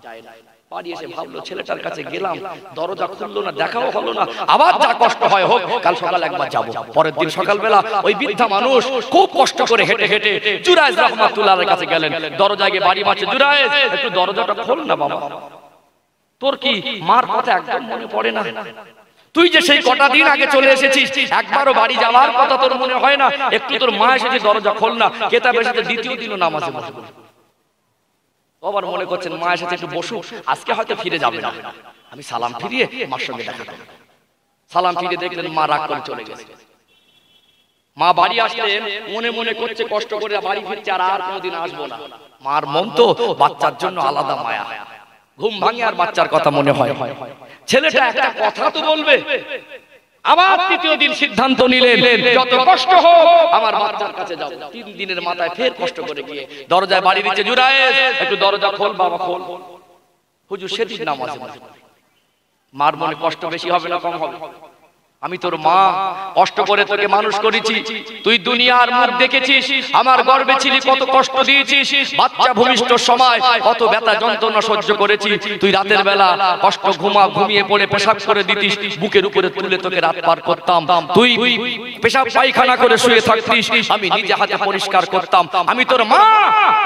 যায় না। বাড়ি এসে ভাবলো ছেলেটার কাছে গেলাম, দরজা খুললো না, দেখাও হলো না, আবার যা কষ্ট হয় হোক, কাল সকালে একবার যাবো। পরের দিন সকালবেলা ওই বৃদ্ধা মানুষ খুব কষ্ট করে হেঁটে হেঁটে জুনায়েদ রহমাতুল্লাহ আলাইহির কাছে গেলেন। দরজায় গিয়ে বাড়ি মারছে, জুনায়েদ একটু দরজাটা খোল না বাবা, তোর কি মার কথা একদম মনে পড়ে না? তুই যে সেই কটা দিন আগে চলে এসেছিস, একবারও বাড়ি যাওয়ার কথা তোর মনে হয় না? একটু তোর মা এসেছে, দরজা খোল না। কেতাব এসেছে দ্বিতীয় দিনও নামাজে বসবে। আবার মনে করছেন মা এসেছে একটু বসু, আজকে হয়তো ফিরে যাবে না। আমি সালাম ফিরিয়ে মার সঙ্গে দেখা করব। সালাম ফিরিয়ে দেখলেন মা রাগ করে চলে গেছে। মা বাড়ি আসলেন, মনে মনে করছে কষ্ট করে বাড়ি ফিরছে, আর কোনোদিন আসবো না। মার মন তো বাচ্চার জন্য আলাদা মায়া, ঘুম ভাঙে আর বাচ্চার কথা মনে হয়। ছেলেটা একটা কথা তো বলবে। আবার তৃতীয় দিন সিদ্ধান্ত নিলেন, যত কষ্ট হোক আমার বাচ্চার কাছে যাব। 3 দিনের মাথায় ফের কষ্ট করে গিয়ে দরজায় বাড়ি দিচ্ছে, জুনায়েদ একটু দরজা খোল বাবা, খোল। হুজুর সেদিন নামাজে, মার মনে কষ্ট বেশি হবে না কম হবে? আমি তোর মা, কষ্ট করে তোকে মানুষ করেছি, তুই দুনিয়ার মুখ দেখেছিস, আমার গর্ভে ছিলি, কত কষ্ট দিয়েছিস, বাচ্চা ভূমিষ্ঠ সময় কত ব্যথা যন্ত্রণা সহ্য করেছি। তুই রাতের বেলা কষ্ট ঘুমিয়ে পড়ে পেশাব করে দিতিস, বুকের উপরে তুলে তোকে রাত পার করতাম। তুই পেশাব পায়খানা করে শুয়ে থাকতিস, আমি নিজে হাতে পরিষ্কার করতাম। আমি তোর মা,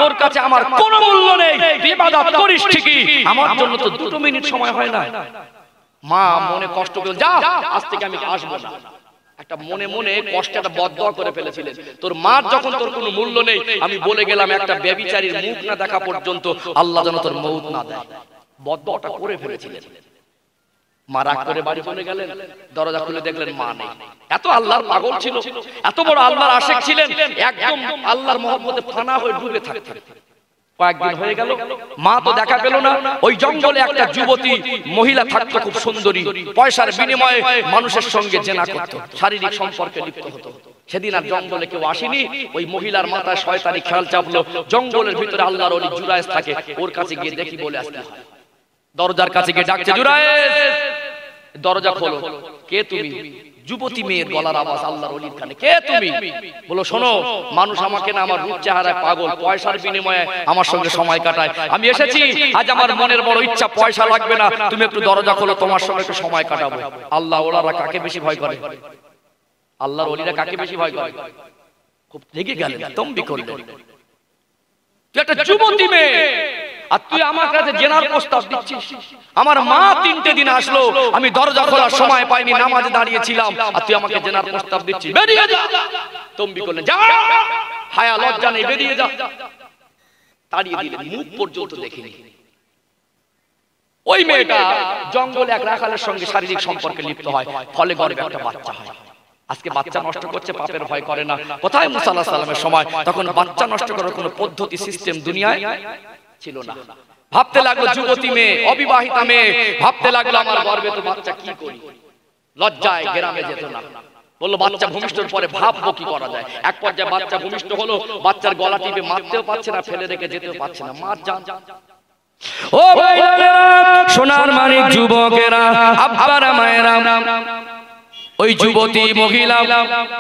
তোর কাছে আমার কোনো মূল্য নেই, তুই ইবাদত করিস ঠিকই, আমার জন্য তো 2 মিনিট সময় হয় না। মা মনে কষ্ট পেল, যা আজ থেকে আমি আসবো না। একটা মনে মনে কষ্ট, একটা বদদোয়া করে ফেলেছিলেন। তোর মার যখন তোর কোনো মূল্য নেই, আমি বলে গেলাম একটা ব্যভিচারীর মুখ না দেখা পর্যন্ত আল্লাহ যেন তোর মউত না দেয়, বদদোয়াটা করে ফেলেছিলেন। মা রাগ করে বাড়ি চলে গেলেন, দরজা খুলে দেখলেন মা নেই। এত আল্লাহর পাগল ছিল, এত বড় আল্লাহর আশিক ছিলেন, একদম আল্লাহর মহব্বতে ফানা হয়ে ডুবে থাকতেন। কয়েকদিন হয়ে গেল, মা তো দেখা পেল না। ওই জঙ্গলে একটা যুবতী মহিলা থাকতো, খুব সুন্দরী, পয়সার বিনিময়ে মানুষের সঙ্গে জেনা করত, শারীরিক সম্পর্কে লিপ্ত হতো। সেদিন আর জঙ্গলে কেউ আসেনি। ওই মহিলার মাথায় শয়তানি খেয়াল চাপলো, জঙ্গলের ভিতরে আল্লাহর ওলি জুরায়েদ থাকে, ওর কাছে গিয়ে দেখি বলে আসতে হয়। দরজার কাছে গিয়ে ডাকছে, জুরায়েদ দরজা খোলো। কে তুমি? যুবতী মেয়ের গলার আওয়াজ আল্লাহর ওলির কানে। কে তুমি? বলো, শোনো, মানুষ আমাকে না আমার রূপ চেহারায় পাগল, পয়সার বিনিময়ে আমার সঙ্গে সময় কাটায়। আমি এসেছি, আজ আমার মনের বড় ইচ্ছা, পয়সা লাগবে না, তুমি একটু দরজা খোলো, তোমার সঙ্গে একটু সময় কাটাবো। আল্লাহ ওলারা কাকে বেশি ভয় করে? আল্লাহর ওলিরা কাকে বেশি ভয় করে? খুব রেগে গেলেন, তম্বি করলেন। তুই একটা যুবতী মেয়ে, আর তুই আমার কাছে জেনার প্রস্তাব দিচ্ছিস। আমার মা 3টে দিন আসলো, আমি দরজা খোলার সময় পাইনি, নামাজে দাঁড়িয়েছিলাম, আর তুই আমাকে জেনার প্রস্তাব দিচ্ছিস, বেরিয়ে যা। তম্বি করলেন, যা, হায়া লজ্জা নেই, বেরিয়ে যা। তাড়িয়ে দিলেন, মুখ পর্যন্ত দেখিনি। ওই মেয়েটা জঙ্গলে এক রাখালের সঙ্গে শারীরিক সম্পর্কে লিপ্ত হয়, ফলে গর্ভে একটা বাচ্চা হয়। আজকে বাচ্চা নষ্ট করছে, পাপের ভয় করে না। কোথায় মুসা আলাইহিস সালামের সময় তখন বাচ্চা নষ্ট করার কোনো পদ্ধতি সিস্টেম দুনিয়ায় ছিল না। ভাবতে লাগলো যুবতী মেয়ে, অবিবাহিতা মেয়ে, ভাবতে লাগলো আমার গর্ভে তো বাচ্চা, কি করি? লজ্জায় গ্রামে যেত না। বললো বাচ্চা ভূমিষ্ঠর পরে ভাববো কি করা যায়। এক পর্যায়ে বাচ্চা ভূমিষ্ঠ হলো, বাচ্চার গলা টিপে মারতেও পারছে না, ফেলে রেখে যেতেও পারছে না। মার যান। ও ভাইরা, সোনার মানিক যুবকেরা, আব্বারা মায়েরা, ওই যুবতী মহিলা,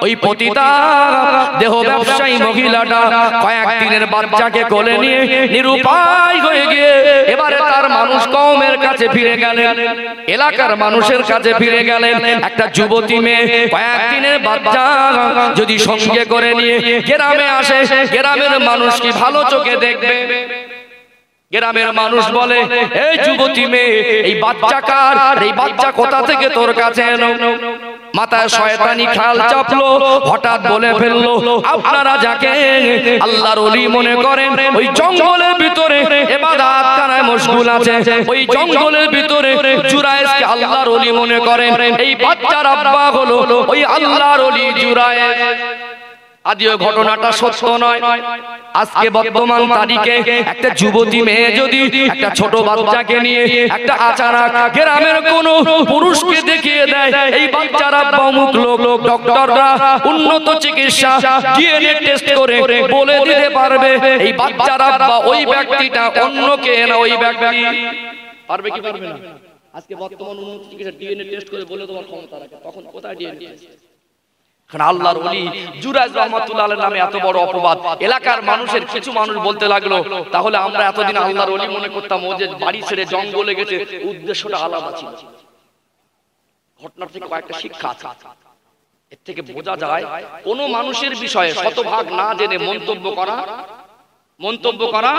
ওই পতিতা দেহ ব্যবসায়ী মহিলাটা কয়েকদিনের বাচ্চাকে কোলে নিয়ে নিরুপায় হয়ে গিয়ে এবারে তার মানুষ কওমের কাছে ফিরে গেলেন, এলাকার মানুষের কাছে ফিরে গেলেন। একটা যুবতী মেয়ে কয়েকদিনের বাচ্চা যদি সঙ্গে করে নিয়ে গ্রামে আসে, গ্রামের মানুষ কি ভালো চোখে দেখবে? গ্রামের মানুষ বলে, এই যুবতী মেয়ে, এই বাচ্চা কার? এই বাচ্চা কোথা থেকে তোর কাছে এলো? মাথায় শয়তানি খেয়াল চাপলো, হঠাৎ বলে ফেললো, আপনারা যাকে আল্লাহর ওলি মনে করেন, ওই জঙ্গলের ভিতরে ইবাদত করায় মশগুল আছে, ওই জঙ্গলের ভিতরে জুরায়েজকে আল্লাহর ওলি মনে করেন। এই বাচ্চার আব্বা হলো ওই আল্লাহর ওলি জুরায়েজ। আদিও ঘটনাটা সত্য নয়। আজকে বর্তমান তারিখে একটা যুবতী মেয়ে যদি একটা ছোট বাচ্চাকে নিয়ে একটা আচানক গ্রামের কোন পুরুষকে দেখিয়ে দেয়, এই বাচ্চার আব্বা অমুক লোক, ডক্টররা উন্নত চিকিৎসা ডিএনএ টেস্ট করে বলে দিতে পারবে এই বাচ্চার আব্বা ওই ব্যক্তিটা অন্য কে না ওই ব্যক্তি। পারবে কি পারবে না? আজকে বর্তমান উন্নত চিকিৎসা ডিএনএ টেস্ট করে বলে দেওয়ার ক্ষমতা রাখে, তখন কোথায় ডিএনএ টেস্ট? আল্লাহর ওলি জুরাইজ রাহমাতুল্লাহ আলাইহির নামে এত বড় অপবাদ। এলাকার মানুষের কিছু মানুষ বলতে লাগলো, তাহলে আমরা এতদিন আল্লাহর ওলি মনে করতাম, ও যে বাড়ি ছেড়ে জঙ্গলে গেছে উদ্দেশ্যটা আলাদা ছিল। ঘটনার থেকে কয়েকটা শিক্ষা আছে। এর থেকে বোঝা যায় কোন মানুষের বিষয়ে শতভাগ না জেনে মন্তব্য করা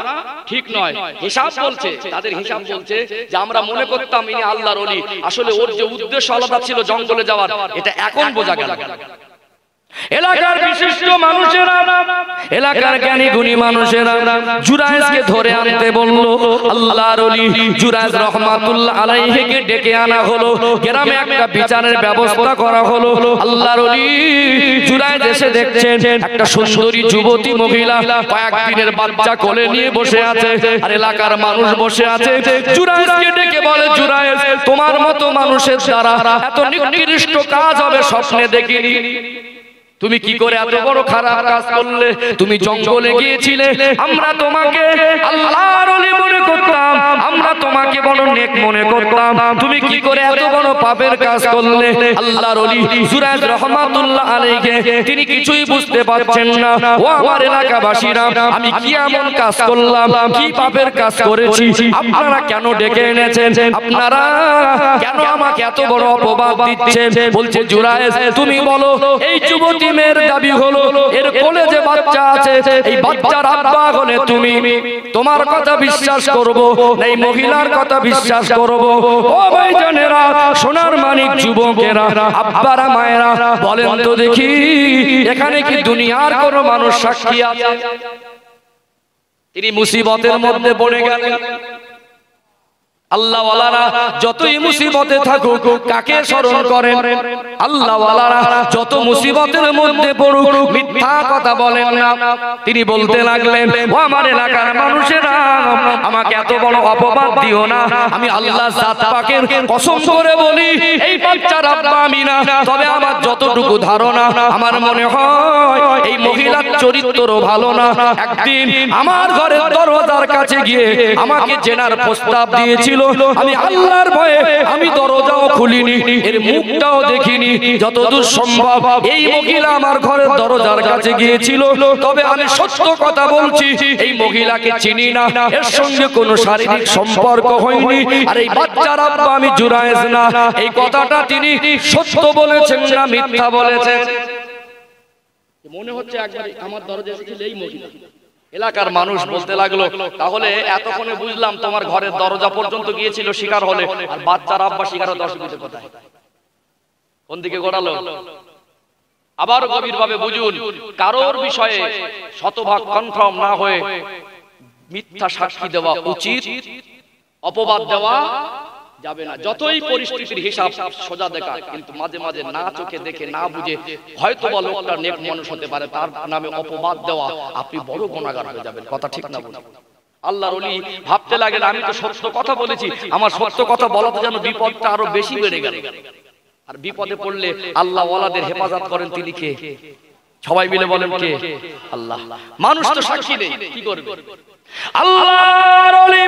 ঠিক নয়। হিসাব বলছে, তাদের হিসাব বলছে যে আমরা মনে করতাম ইনি আল্লাহর ওলি, আসলে ওর যে উদ্দেশ্য আলাদা ছিল জঙ্গলে যাওয়ার, এটা এখন বোঝা গেল। এলাকার বিশিষ্ট মানুষেরা, এলাকার জ্ঞানী গুণী মানুষেরা জুরায়েজকে ধরে আনতে বলল। আল্লাহর ওলি জুরায়েজ রাহমাতুল্লাহ আলাইহিকে ডেকে আনা হলো, গ্রামে একটা বিচারের ব্যবস্থা করা হলো। আল্লাহর ওলি জুরায়েজ এসে দেখছেন একটা সুন্দরী যুবতী মহিলা কয়েকদিনের বাচ্চা কোলে নিয়ে বসে আছে, আর এলাকার মানুষ বসে আছে। জুরায়েজকে ডেকে বলে, জুরায়েজ, তোমার মতো মানুষের দ্বারা এত নিকৃষ্ট কাজ হবে স্বপ্নে দেখিনি। তুমি কি করে এত বড় খারাপ কাজ করলে? তুমি জঙ্গলে গিয়েছিলে, আমরা তোমাকে আল্লাহর ওলি মনে করতাম, আমরা তোমাকে বড় নেক মনে করতাম, তুমি কি করে এত বড় পাপের কাজ করলে? আল্লাহর ওলি জুরায়েজ রাহমাতুল্লাহ আলাইহি তিনি কিছুই বুঝতে পারছেন না। ও আমার এলাকাবাসীরা, আমি কি এমন কাজ করলাম, কি পাপের কাজ করেছি? আপনারা কেন ডেকে এনেছেন? আপনারা কেন আমাকে এত বড় অপবাদ দিচ্ছেন? বলছে, জুরায়েজ, তুমি বলো, এই যুবতী মেয়ের দাবি হলো এর কোলে যে বাচ্চা আছে, এই বাচ্চার আব্বা হলে তুমি, তোমার কথা বিশ্বাস করব না এই মহিলার কথা বিশ্বাস করব? ও ভাইজানেরা, সোনার মানিক যুবকেরা, আব্বারা মায়েরা, বলেন তো দেখি, এখানে কি দুনিয়ার কোন মানুষ সাক্ষী আছে? তিনি মুসিবতের মধ্যে পড়ে গেলেন। আল্লাহ ওয়ালারা যতই মুসিবতে থাকুক কাকে স্মরণ করেন? আল্লাহ ওয়ালারা যত মুসিবতের মধ্যে পড়ুক মিথ্যা কথা বলেন না। তিনি বলতে লাগলেন, ও আমার এলাকার মানুষেরা, আমাকে এত বড় অপবাদ দিও না। আমি আল্লাহ জাত পাকের কসম করে বলি, এই বাচ্চার আব্বা আমি না, তবে আমার যতটুকু ধারণা, আমার মনে হয় এই মহিলার চরিত্র ভালো না। একদিন আমার ঘরের দরজার কাছে গিয়ে আমাকে জেনার প্রস্তাব দিয়েছিল, আমি আল্লাহর ভয়ে আমি দরজাও খুলিনি, এর মুখটাও দেখিনি। যতদূর সম্ভব এই মহিলা আমার ঘরের দরজার কাছে গিয়েছিল, তবে আমি সত্য কথা বলছি, এই মহিলাকে চিনি না, এর সঙ্গে কোনো শারীরিক সম্পর্ক হয়নি। আর এই বাচ্চার আব্বা আমি জুরায়েজ না, এই কথাটা তিনি সত্য বলেছেন না মিথ্যা বলেছেন? মনে হচ্ছে একবার আমার দরজায় এসেছিল এই মহিলা, এলাকার মানুষ বলতে লাগলো, তাহলে এতক্ষণে বুঝলাম তোমার ঘরের দরজা পর্যন্ত গিয়েছিল শিকার হলে, আর বাচ্চার আব্বা শিকার হতে অসুবিধা কোথায়? কোন দিকে গড়ালো? আবার গভীরভাবে বুঝুন, কারোর বিষয়ে শতভাগ কনফার্ম না হয়ে মিথ্যা সাক্ষী দেওয়া উচিত, অপবাদ দেওয়া যাবে না। যতই পরিস্থিতির হিসাব সোজা দেখা, কিন্তু মাঝে মাঝে না চোখে দেখে না বুঝে হয়তো বা লোকটা নেক মানুষ হতে পারে, তার নামে অপবাদ দেওয়া আপনি বড় গুনাহগার হয়ে যাবেন। কথা ঠিক না বলুন? আল্লাহর ওলি ভাবতে লাগেন আমি তো সত্য কথা বলেছি, আমার সত্য কথা বলাতে যেন বিপদটা আরো বেশি বেড়ে গেল। আর বিপদে পড়লে আল্লাহ ওয়ালাদের হেফাজত করেন তিনি কে? সবাই মিলে বলেন কে? আল্লাহ। মানুষ তো সাক্ষী নেই, কি করবে? আল্লাহর ওলি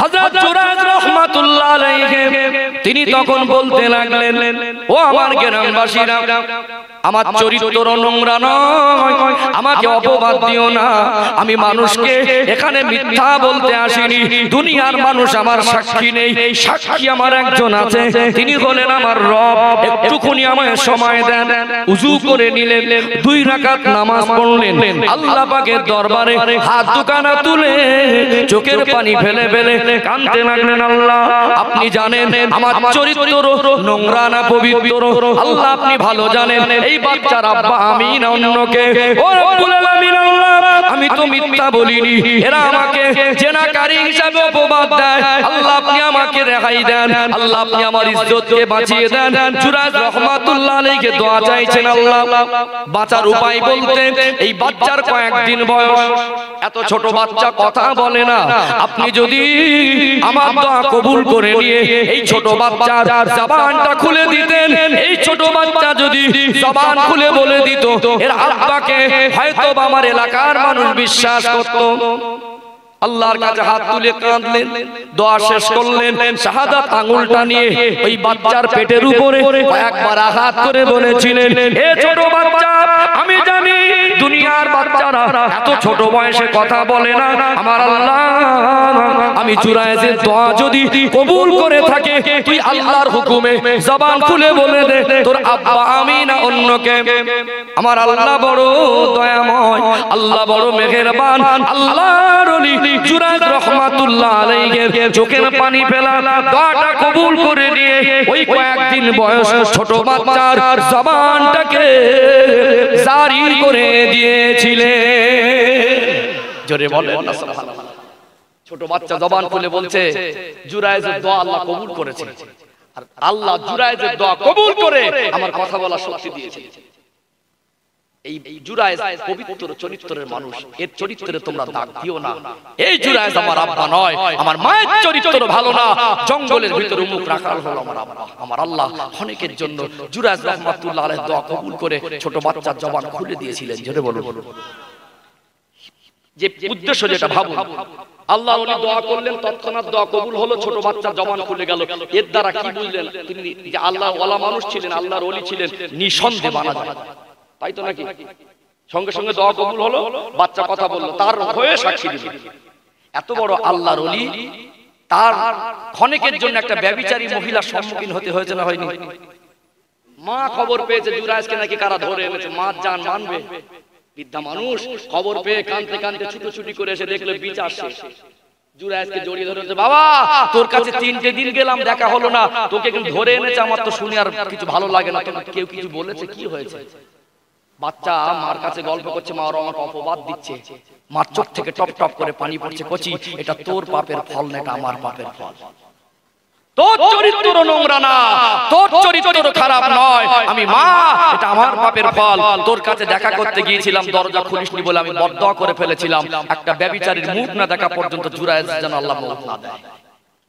হযরত জুরায়জ রাহমাতুল্লাহ আলাইহি তিনি তখন বলতে লাগলেন, ও আমার গ্রামবাসীরা, আমার চরিত্র নোংরা নয়, আমাকে অপবাদ দিও না। আমি মানুষকে এখানে মিথ্যা বলতে আসিনি। দুনিয়ার মানুষ আমার সাক্ষী নেই, সাক্ষী আমার একজন আছে, তিনি হলেন আমার রব। একটুখানি আমায় সময় দেন। উযু করে নিলেন, 2 রাকাত নামাজ পড়লেন, আল্লাহ পাকের দরবারে হাত দুখানা তুলে চোখের পানি ফেলে ফেলে কাঁদতে লাগলেন, আল্লাহ আপনি জানেন আমার চরিত্র নোংরা না পবিত্র, আল্লাহ আপনি ভালো জানেন। এই বাচ্চার আব্বা আমি না অন্য কে? ও রব্বুল আলামিন, আল্লাহ আমি তো মিথ্যা বলিনি, এরা আমাকে জেনাকারী হিসাবে অপবাদ দেয়, আল্লাহ আপনি আমাকে রেহাই দেন, আল্লাহ আপনি আমার ইজ্জতকে বাঁচিয়ে দেন। জুরায়জ রাহমাতুল্লাহ আলাইহি দোয়া চাইছেন, আল্লাহ বাঁচার উপায় বলতে এই বাচ্চার কয়েকদিন বয়স, এত ছোট বাচ্চা কথা বলে না, আপনি যদি আমার দোয়া কবুল করে নিয়ে এই ছোট বাচ্চার জবানটা খুলে দিতেন, এই ছোট বাচ্চা যদি জবান খুলে বলে দিত এর আব্বাকে, হয়তো আমার এলাকার মানুষ বিশ্বাস করত। আল্লাহর কাছে হাত তুলে কাঁদলেন, দোয়া শেষ করলেন, শাহাদাত আঙ্গুলটা নিয়ে ওই বাচ্চার পেটের উপরে কয়েকবার আঘাত করে বলেছিলেন, এ ছোট বাচ্চা, আমি জানি দুনিয়ার বাচ্চারা এত ছোট বয়সে কথা বলে না, আমার আল্লাহ আমি জুরায়েজের দোয়া যদি কবুল করে থাকে, তুই আল্লাহর হুকুমে জবান খুলে বলে দে তোর আব্বা আমি না অন্য কে। আমার আল্লাহ বড় দয়াময়, আল্লাহ বড় মেহেরবান। আল্লাহর ওলি জুরায়জ রাহমাতুল্লাহ আলাইহির চোখের পানি ফেলা দোয়াটা কবুল করে নিয়ে ওই কয়েকদিন বয়স ছোট বাচ্চার জবানটাকে জারি করে দিয়েছিলেন। জোরে বলেন না সুবহানাল্লাহ। ছোট বাচ্চা জবান খুলে বলছে জুরায়েজের দোয়া আল্লাহ কবুল করেছে, আর আল্লাহ জুরায়েজের দোয়া কবুল করে আমার কথা বলার শক্তি দিয়েছে। এই জুরায়েজ পবিত্র চরিত্রের মানুষ, এর চরিত্রে তোমরা দাগ দিও না। এই জুরায়েজ আমার আব্বা নয়, আমার মায়ের চরিত্র ভালো না, জঙ্গলের ভিতরে মুখ রাখাল হলো আমার আব্বা। আমার আল্লাহ অনেকের জন্য জুরায়েজ রাহমাতুল্লাহ আলাইহি দোয়া কবুল করে ছোট বাচ্চার জবান খুলে দিয়েছিলেন। জোরে বলুন। যে উদ্দেশ্য যেটা ভাবুন, আল্লাহ ওলি দোয়া করলেন, তৎক্ষণাৎ দোয়া কবুল হলো, ছোট বাচ্চার জবান খুলে গেল। এর দ্বারা কি বুঝলেন? তিনি যে আল্লাহ ওয়ালা মানুষ ছিলেন, আল্লাহর ওলি ছিলেন, নিঃসন্দেহে মানা যায়, তাই তো নাকি? সঙ্গে সঙ্গে দোয়া কবুল হলো, বাচ্চা কথা বললো, তার হয়ে সাক্ষী দিল। এত বড় আল্লাহর ওলি, তার ক্ষণিকের জন্য একটা ব্যভিচারী মহিলার সম্মুখীন হতে হয়েছে না হয়নি? মা খবর পেয়েছে জুরায়েজকে নাকি কারা ধরে এনেছে, মা জান মানবে? বৃদ্ধা মানুষ খবর পেয়ে কাঁদতে কাঁদতে ছুটোছুটি করে এসে দেখলো বিচার শেষ। জুরায়েজকে জড়িয়ে ধরেছে, বাবা তোর কাছে 3টে দিন গেলাম, দেখা হলো না, তোকে কিন্তু ধরে এনেছে, আমার তো শুনে আর কিছু ভালো লাগে না, তোকে কেউ কিছু বলেছে, কি হয়েছে? বাচ্চা মার কাছে গল্প করছে, মা ওরা আমাকে অপবাদ দিচ্ছে, মার চোখ থেকে টপ টপ করে পানি পড়ছে, কচি এটা তোর পাপের ফল না, এটা আমার পাপের ফল। তোর চরিত্র নোংরা না, তোর চরিত্র খারাপ নয়, আমি মা, এটা আমার পাপের ফল। তোর কাছে দেখা করতে গিয়েছিলাম, দরজা খুলিসনি বলে আমি বদদোয়া করে ফেলেছিলাম, একটা ব্যভিচারীর মুখ না দেখা পর্যন্ত জুরায়েজ যেন আল্লাহ মাফ না দেয়,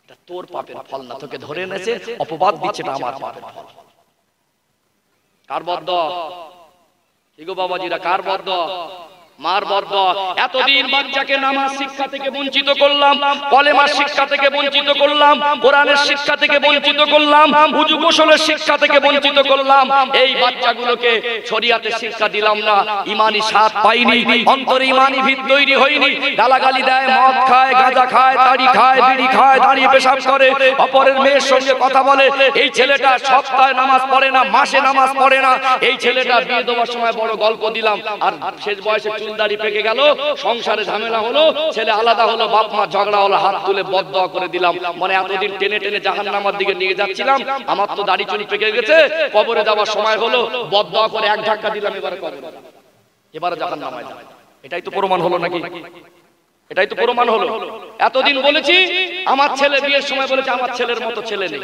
এটা তোর পাপের ফল না, তোকে ধরে এনেছে, অপবাদ দিচ্ছে, এটা আমার পাপের ফল। কার বদদোয়া? এগো বাবাজিরা, কার বদদোয়া? মার বদদোয়া। এতদিন বাচ্চাকে নামাজ শিক্ষা থেকে বঞ্চিত করলাম, কলেমার শিক্ষা থেকে বঞ্চিত করলাম, কোরআনের শিক্ষা থেকে বঞ্চিত করলাম, ওযু গোসলের শিক্ষা থেকে বঞ্চিত করলাম, এই বাচ্চাগুলোকে শরীয়তের শিক্ষা দিলাম না, ঈমানি স্বাদ পাইনি, অন্তরে ঈমানি ভিত তৈরি হয়নি, গালাগালি দেয়, মদ খায়, গাঁজা খায়, তাড়ি খায়, বিড়ি খায়, দাঁড়িয়ে পেশাব করে, অপরের মেয়ের সঙ্গে কথা বলে। এই ছেলেটা সপ্তাহে নামাজ পড়ে না, মাসে নামাজ পড়ে না। এই ছেলেটা বিয়ে দেওয়ার সময় বড় গল্প দিলাম, আর শেষ বয়সে চুল দাড়ি পেকে গেল, সংসারে ঝামেলা হলো, ছেলে আলাদা হলো, বাপ মা ঝগড়া হলো, হাত তুলে বদদোয়া করে দিলাম, মানে এতদিন টেনে টেনে জাহান্নামের দিকে নিয়ে যাচ্ছিলাম, আমার তো দাড়ি চুল পেকে গেছে, কবরে যাওয়ার সময় হলো, বদদোয়া করে এক ধাক্কা দিলাম, এবারে জাহান্নামে যাবে। এটাই তো প্রমাণ হলো নাকি? এটাই তো প্রমাণ হলো। এতদিন বলেছি আমার ছেলে বিয়ের সময় বলেছে আমার ছেলের মতো ছেলে নেই,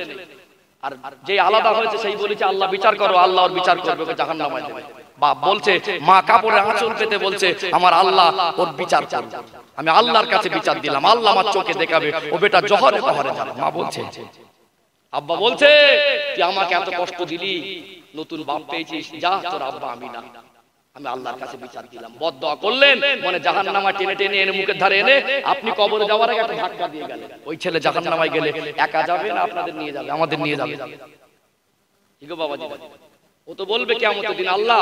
আর যে আলাদা হয়েছে সেই বলেছে আল্লাহ বিচার করো, আল্লাহ ওর বিচার করবে, ওকে জাহান্নামে দেবে। বাপ বলছে, মা কাপড়ে আঁচল পেতে বলছে আমার আল্লাহ ওর বিচার করবে, আমি আল্লাহর কাছে বিচার দিলাম, আল্লাহ আমার চোখে দেখাবে, ও বেটা জহরে জহরে যাবে। মা বলছে, আব্বা বলছে তুই আমাকে এত কষ্ট দিলি, নতুন বাপ পেয়েছিস, যা তোর আব্বা আমি না, আমি আল্লাহর কাছে বিচার দিলাম। বদদোয়া করলেন, মানে জাহান্নামে টেনে টেনে এনে মুখের ধারে এনে আপনি কবরে যাওয়ার আগে একটা ধাক্কা দিয়ে গেলেন। ওই ছেলে জাহান্নামে গেলে একা যাবে না আপনাদের নিয়ে যাবে? আমাদের নিয়ে যাবে। কি গো বাবাজি, ও তো বলবে কিয়ামতের দিন, আল্লাহ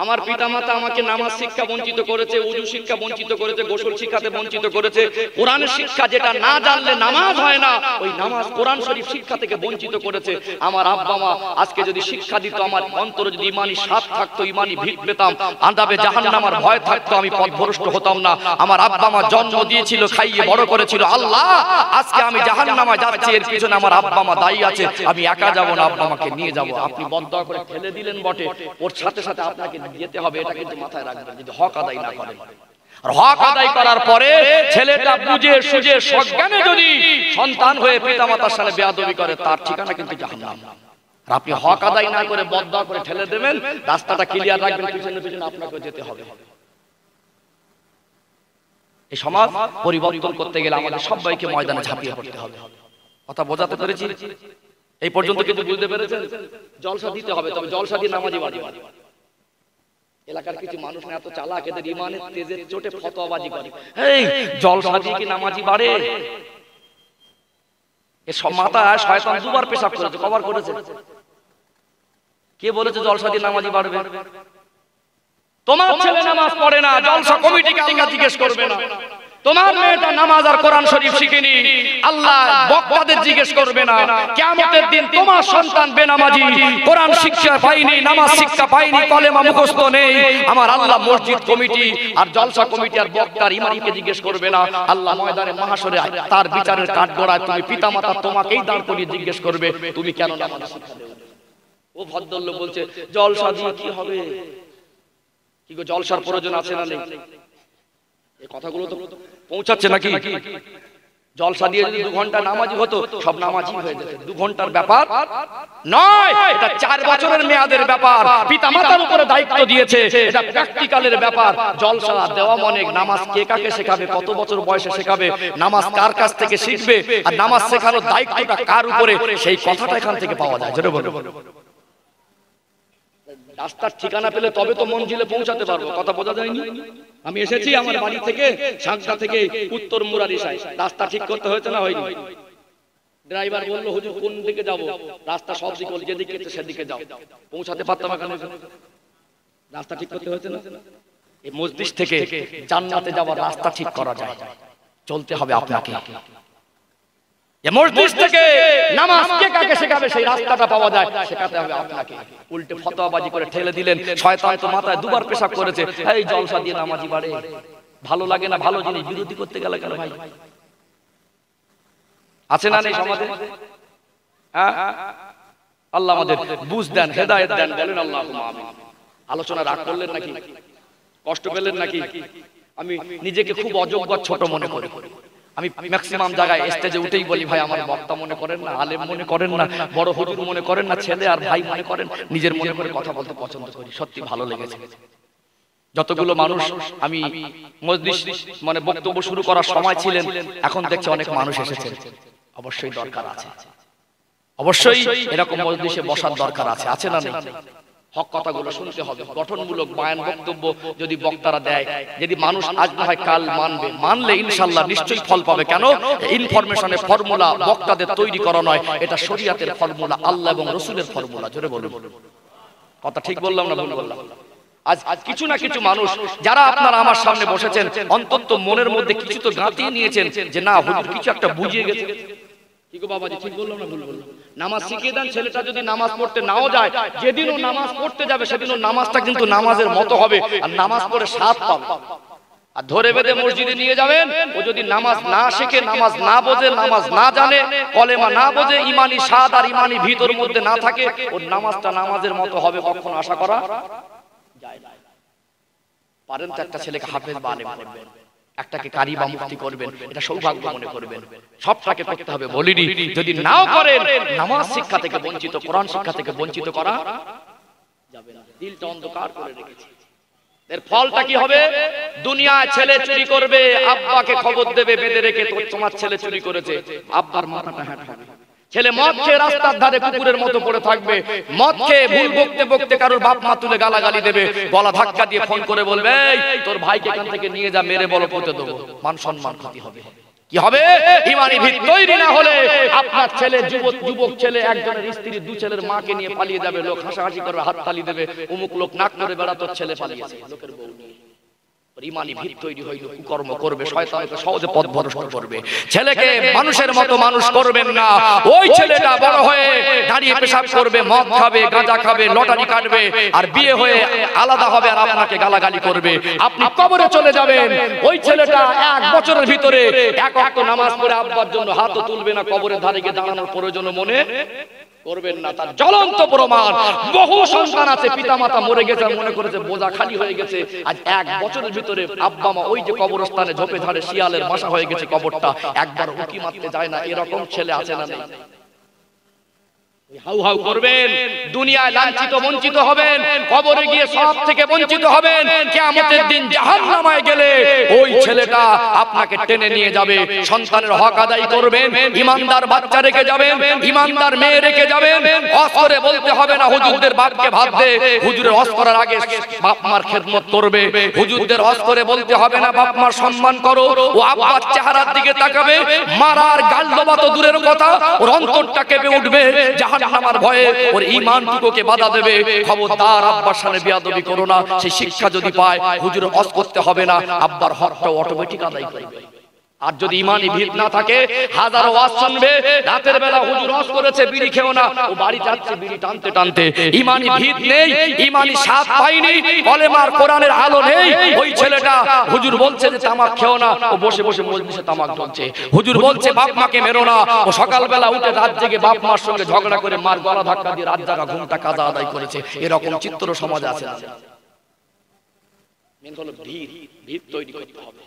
আমার পিতামাতা আমাকে নামাজ শিক্ষা বঞ্চিত করেছে, ওযু শিক্ষা বঞ্চিত করেছে, গোসল শিক্ষাতে বঞ্চিত করেছে, কোরআনের শিক্ষা যেটা না জানলে নামাজ হয় না, ওই নামাজ কোরআন শরীফ শিক্ষা থেকে বঞ্চিত করেছে। আমার আব্বা মা আজকে যদি শিক্ষা দিত, আমার অন্তরে যদি ঈমানি স্বাদ থাকতো, ঈমানি ভিত পেতাম, আযাবে জাহান্নামের ভয় থাকতো, আমি পথভ্রষ্ট হতাম না। আমার আব্বা মা জন্ম দিয়েছিল, খাইয়ে বড় করেছিল, আল্লাহ আজকে আমি জাহান্নামে যাচ্ছি, এর পিছনে আমার আব্বা মা দায়ী আছে, আমি একা যাব না, আব্বা মাকে নিয়ে যাব। আপনি বদদোয়া করে ফেলে দিলেন বটে, ওর সাথে সাথে আপনাকে যেতে হবে, এটা কিন্তু মাথায় রাখবেন, যদি হক আদায় না করেন। আর হক আদায় করার পরে ছেলেটা বুঝে সুঝে সজ্ঞানে যদি সন্তান হয়ে পিতামাতার সাথে বেয়াদবি করে, তার ঠিকানা কিন্তু জাহান্নাম। আর আপনি হক আদায় না করে বদদোয়া করে ঠেলে দেবেন, রাস্তাটা ক্লিয়ার রাখবেন, পিছনে পিছনে আপনাকে যেতে হবে। এই সমাজ পরিবর্তন করতে গেলে আমাদের সবাইকে ময়দানে ঝাঁপিয়ে পড়তে হবে। কথা বোঝাতে পেরেছি? এই পর্যন্ত কিন্তু বুঝতে পেরেছেন? জলসা দিতে হবে, তবে জলসা দিয়ে নামাজি বাড়ি। এলাকার কিছু মানুষ না এত চালাক, এদের ইমানের তেজের চোটে ফতোয়াবাজি করে, এই জলসা দিয়ে কি নামাজি বাড়ে? এ সব মাথায় শয়তান দুবার পেশাব করেছে, কবার করেছে? কে বলেছে জলসা দিয়ে নামাজি বাড়বে? তোমার ছেলে নামাজ পড়ে না, জলসা কমিটিকে আল্লাহ জিজ্ঞেস করবে না। তোমার মেয়েটা নামাজ আর কোরআন শরীফ শিখেনি, আল্লাহ বক্তাদের জিজ্ঞেস করবে না। কিয়ামতের দিন তোমার সন্তান বেনামাজি, কোরআন শিক্ষা পায়নি, নামাজ শিক্ষা পায়নি, কলেমা মুখস্থ নেই, আমার আল্লাহ মসজিদ কমিটি আর জলসা কমিটি আর বক্তার ইমামকে জিজ্ঞেস করবে না। আল্লাহ ময়দানে মাহশরে তার বিচারের কাঠগড়ায় তুমি পিতামাতা তোমাকেই দাঁড় করিয়ে জিজ্ঞেস করবে তুমি কেন নামাজ শিক্ষা দেও? ও ভদ্রলোক বলছে জলসা দিয়ে কি হবে? কি গো, জলসার প্রয়োজন আছে না নেই? এই কথাগুলো তো পৌঁছাচ্ছে নাকি? জলসা দিয়ে যদি 2 ঘন্টা নামাজি হতো, সব নামাজি হয়ে যেত। 2 ঘন্টার ব্যাপার নয়, এটা 4 বছরের মেয়াদের ব্যাপার। পিতামাতার উপরে দায়িত্ব দিয়েছে, এটা প্র্যাকটিক্যালের ব্যাপার। জলসা দেওয়া মানে নামাজ কে কাকে শেখাবে, কত বছর বয়সে শেখাবে, নামাজ কার কাছ থেকে শিখবে, আর নামাজ শেখানোর দায়িত্বটা কার উপরে, সেই কথাটা এখান থেকে পাওয়া যায়। জোরে বলো। রাস্তার ঠিকানা পেলে তবে তো মঞ্জিলে পৌঁছাতে পারবো। কথা বোঝা যায়নি? আমি এসেছি আমার বাড়ি থেকে সাংসা থেকে উত্তর মুরারিসায়, রাস্তা ঠিক করতে হয়েছে না হয়নি? ড্রাইভার বললো হুজুর কোন দিকে যাব, রাস্তা সব দিকে, যেদিকে সেদিকে যাও, পৌঁছাতে পারতাম এখানে। রাস্তা ঠিক করতে হয়েছে না? এই মসজিদ থেকে জান্নাতে যাওয়ার রাস্তা ঠিক করা যায়, চলতে হবে আপনাকে। মসজিদ থেকে নামাজ কে কাকে শেখাবে সেই রাস্তাটা পাওয়া যায়, শেখাতে হবে আপনাকে। উল্টে ফতোয়াবাজি করে ঠেলে দিলেন, শয়তান তো মাথায় দুবার পেশাব করেছে, এই জলসা দিয়ে নামাজি বাড়ে। ভালো লাগে না, ভালো জিনিস বিরোধী করতে গেলে কেন ভাই? আছে না নেই সমাজে? আল্লাহ আমাদের বুঝ দেন, হেদায়েত দেন, বলেন আল্লাহুম্মা আমিন। আলোচনা রাগ করলেন নাকি? কষ্ট পেলেন নাকি? আমি নিজেকে খুব অযোগ্য ছোট মনে করি। আমি ম্যাক্সিমাম জায়গায় স্টেজে উঠেই বলি ভাই আমার বক্তা মনে করেন না, আলেম মনে করেন না, বড় হুজুর মনে করেন না, ছেলে আর ভাই মনে করেন, নিজের মনে করে কথা বলতে পছন্দ করি। সত্যি ভালো লেগেছে। যতগুলো মানুষ আমি মজলিস মানে বক্তব্য শুরু করার সময় ছিলেন, এখন দেখছি অনেক মানুষ এসেছেন। অবশ্যই দরকার আছে, অবশ্যই এরকম মজলিসে বসার দরকার আছে। আছে না নেই? হক কথাগুলো শুনতে হবে। গঠনমূলক বয়ান বক্তব্য যদি বক্তারা দেয়, যদি মানুষ আজ না হয় কাল মানবে, মানলে ইনশাআল্লাহ নিশ্চয়ই ফল পাবে। কেন? ইনফরমেশনের ফর্মুলা বক্তাদের তৈরি করা নয়, এটা শরীয়তের ফর্মুলা, আল্লাহ এবং রাসূলের ফর্মুলা। জোরে বলুন। কথা ঠিক বললাম না ভুল বললাম? আজ কিছু না কিছু মানুষ যারা আপনারা আমার সামনে বসেছেন, অন্তত মনের মধ্যে কিছু তো গাঁথিয়ে নিয়েছেন যে না হুজুর কিছু একটা বুঝিয়ে গেছে। কি গো বাবাজি, ঠিক বললাম না ভুল বললাম? নামাজ শিখিয়ে দেন, ছেলেটা যদি নামাজ পড়তে নাও যায়, যেদিনও নামাজ পড়তে যাবে সেদিনও নামাজটা কিন্তু নামাজের মতো হবে, আর নামাজ পড়ে স্বাদ পাবে। আর ধরে বেঁধে মসজিদে নিয়ে যাবেন, ও যদি নামাজ না শেখে, নামাজ না বোঝে, নামাজ না জানে, কলেমা না বোঝে, ইমানি স্বাদ আর ইমানি ভিতর মধ্যে না থাকে, ওর নামাজটা নামাজের মতো হবে কখনো আশা করা যায় না। পারেন তো একটা ছেলেকে হাফেজ বা আলেম করবেন, একটাকে কারি বা মুফতি করবেন, এটা সৌভাগ্য মনে করবেন। সবটাকে করতে হবে বলিনি, যদি নাও করেন নামাজ শিক্ষা থেকে বঞ্চিত, কোরআন শিক্ষা থেকে বঞ্চিত করা যাবে না। দিলটা অন্ধকার করে রেখেছে। এর ফলটা কি হবে? দুনিয়ায় ছেলে চুরি করবে, আব্বাকে খবর দেবে বেঁধে রেখে, তোমার ছেলে চুরি করেছে, আব্বার মাথাটা হ্যাট হবে। ছেলে মদ খেয়ে রাস্তার ধারে কুকুরের মতো পড়ে থাকবে, মদ খেয়ে ভুল বকতে বকতে কারোর বাপ মা তুলে গালাগালি দেবে, গলা ধাক্কা দিয়ে ফোন করে বলবে এই তোর ভাইকে এখান থেকে নিয়ে যা, মেরে বলো পৌঁছে দেবো। মান সম্মান ক্ষতি হবে। কি হবে? ইমানি ভিত তৈরি না হলে আপনার ছেলে, যুবক ছেলে একজনের স্ত্রী দু ছেলের মাকে নিয়ে পালিয়ে যাবে, লোক হাসাহাসি করবে, হাততালি দেবে, অমুক লোক নাক করে বেড়াতো, ছেলে পালিয়েছে, লোকের বউ নিয়ে। ইমানি ভিত তৈরি হইল, কুকর্ম করবে, শয়তানকে সহজে পথভ্রষ্ট করবে। ছেলেকে মানুষের মতো মানুষ করবেন না। ওই ছেলেটা বড় হয়ে দাঁড়িয়ে পেশাব করবে, মদ খাবে, গাঁজা খাবে, লটারি কাটবে, আর বিয়ে হয়ে আলাদা হবে আর আপনাকে গালাগালি করবে। আপনি কবরে চলে যাবেন। ওই ছেলেটা 1 বছরের ভিতরে 1 ওয়াক্ত নামাজ পড়ে আব্বার জন্য হাতও তুলবে না, কবরের ধারে গিয়ে দাঁড়ানোর প্রয়োজন মনে করবেন না। তার জ্বলন্ত প্রমাণ, বহু সন্তান আছে পিতামাতা মরে গেছে, মনে করেছে বোঝা খালি হয়ে গেছে, আজ 1 বছরের ভিতরে আব্বা মা ওই যে কবরস্থানে ঝোপে ঝাড়ে শিয়ালের বাসা হয়ে গেছে কবরটা, একবার উকি মারতে যায় না। এরকম ছেলে আছে না নেই? হাউ হাউ করবেন, দুনিয়ায় লাঞ্ছিত বঞ্চিত হবেন, কবরে গিয়ে সব থেকে বঞ্চিত হবেন। কিয়ামতের দিন জাহান্নামে গেলে ওই ছেলেটা আপনাকে টেনে নিয়ে যাবে। সন্তানের হক আদায় করবেন, ইমানদার বাচ্চা রেখে যাবেন, ইমানদার মেয়ে রেখে যাবেন। ওয়াজ করে বলতে হবে না হুজুরদের বাপকে ভাত দে, হুজুরের ওয়াজ করার আগে বাপ মার খেদমত করবে। হুজুরদের ওয়াজ করে বলতে হবে না বাপ মার সম্মান করো, ও আব্বার চেহারার দিকে তাকাবে, মারার গাল দেওয়া তো দূরের কথা, ওর অন্তরটা কেঁপে উঠবে, জাহান্নামের ভয়ে ওর ঈমানটুকুকে বাধা দেবে। খবরদার আব্বার সামনে বেয়াদবি করো না। সেই শিক্ষা যদি পায়, হুজুরের ওয়াজ করতে হবে না, আব্বার হকটা অটোমেটিক আদায় করবে। আর যদি ইমানি ভিত না থাকে, হাজারো ওয়াজ শুনবে, রাতের বেলা হুজুর ওয়াজ করেছে বিড়ি খেও না, ও বাড়ি যাচ্ছে বিড়ি টানতে টানতে। ইমানি ভিত নেই, ইমানি স্বাদ পায়নি, কলেমার কোরআনের আলো নেই। ওই ছেলেটা হুজুর বলছে যে তামাক খেও না, ও বসে বসে মজলিসে তামাক জ্বলছে। হুজুর বলছে বাপ মাকে মেরো না, ও সকালবেলা উঠে রাত জেগে বাপ মার সঙ্গে ঝগড়া করে মার গলা ধাক্কা দিয়ে রাত জাগা ঘুমটা কাজা আদায় করেছে। এরকম চিত্র সমাজ আছে না? মেন হলো ভিত তৈরি করতে হবে।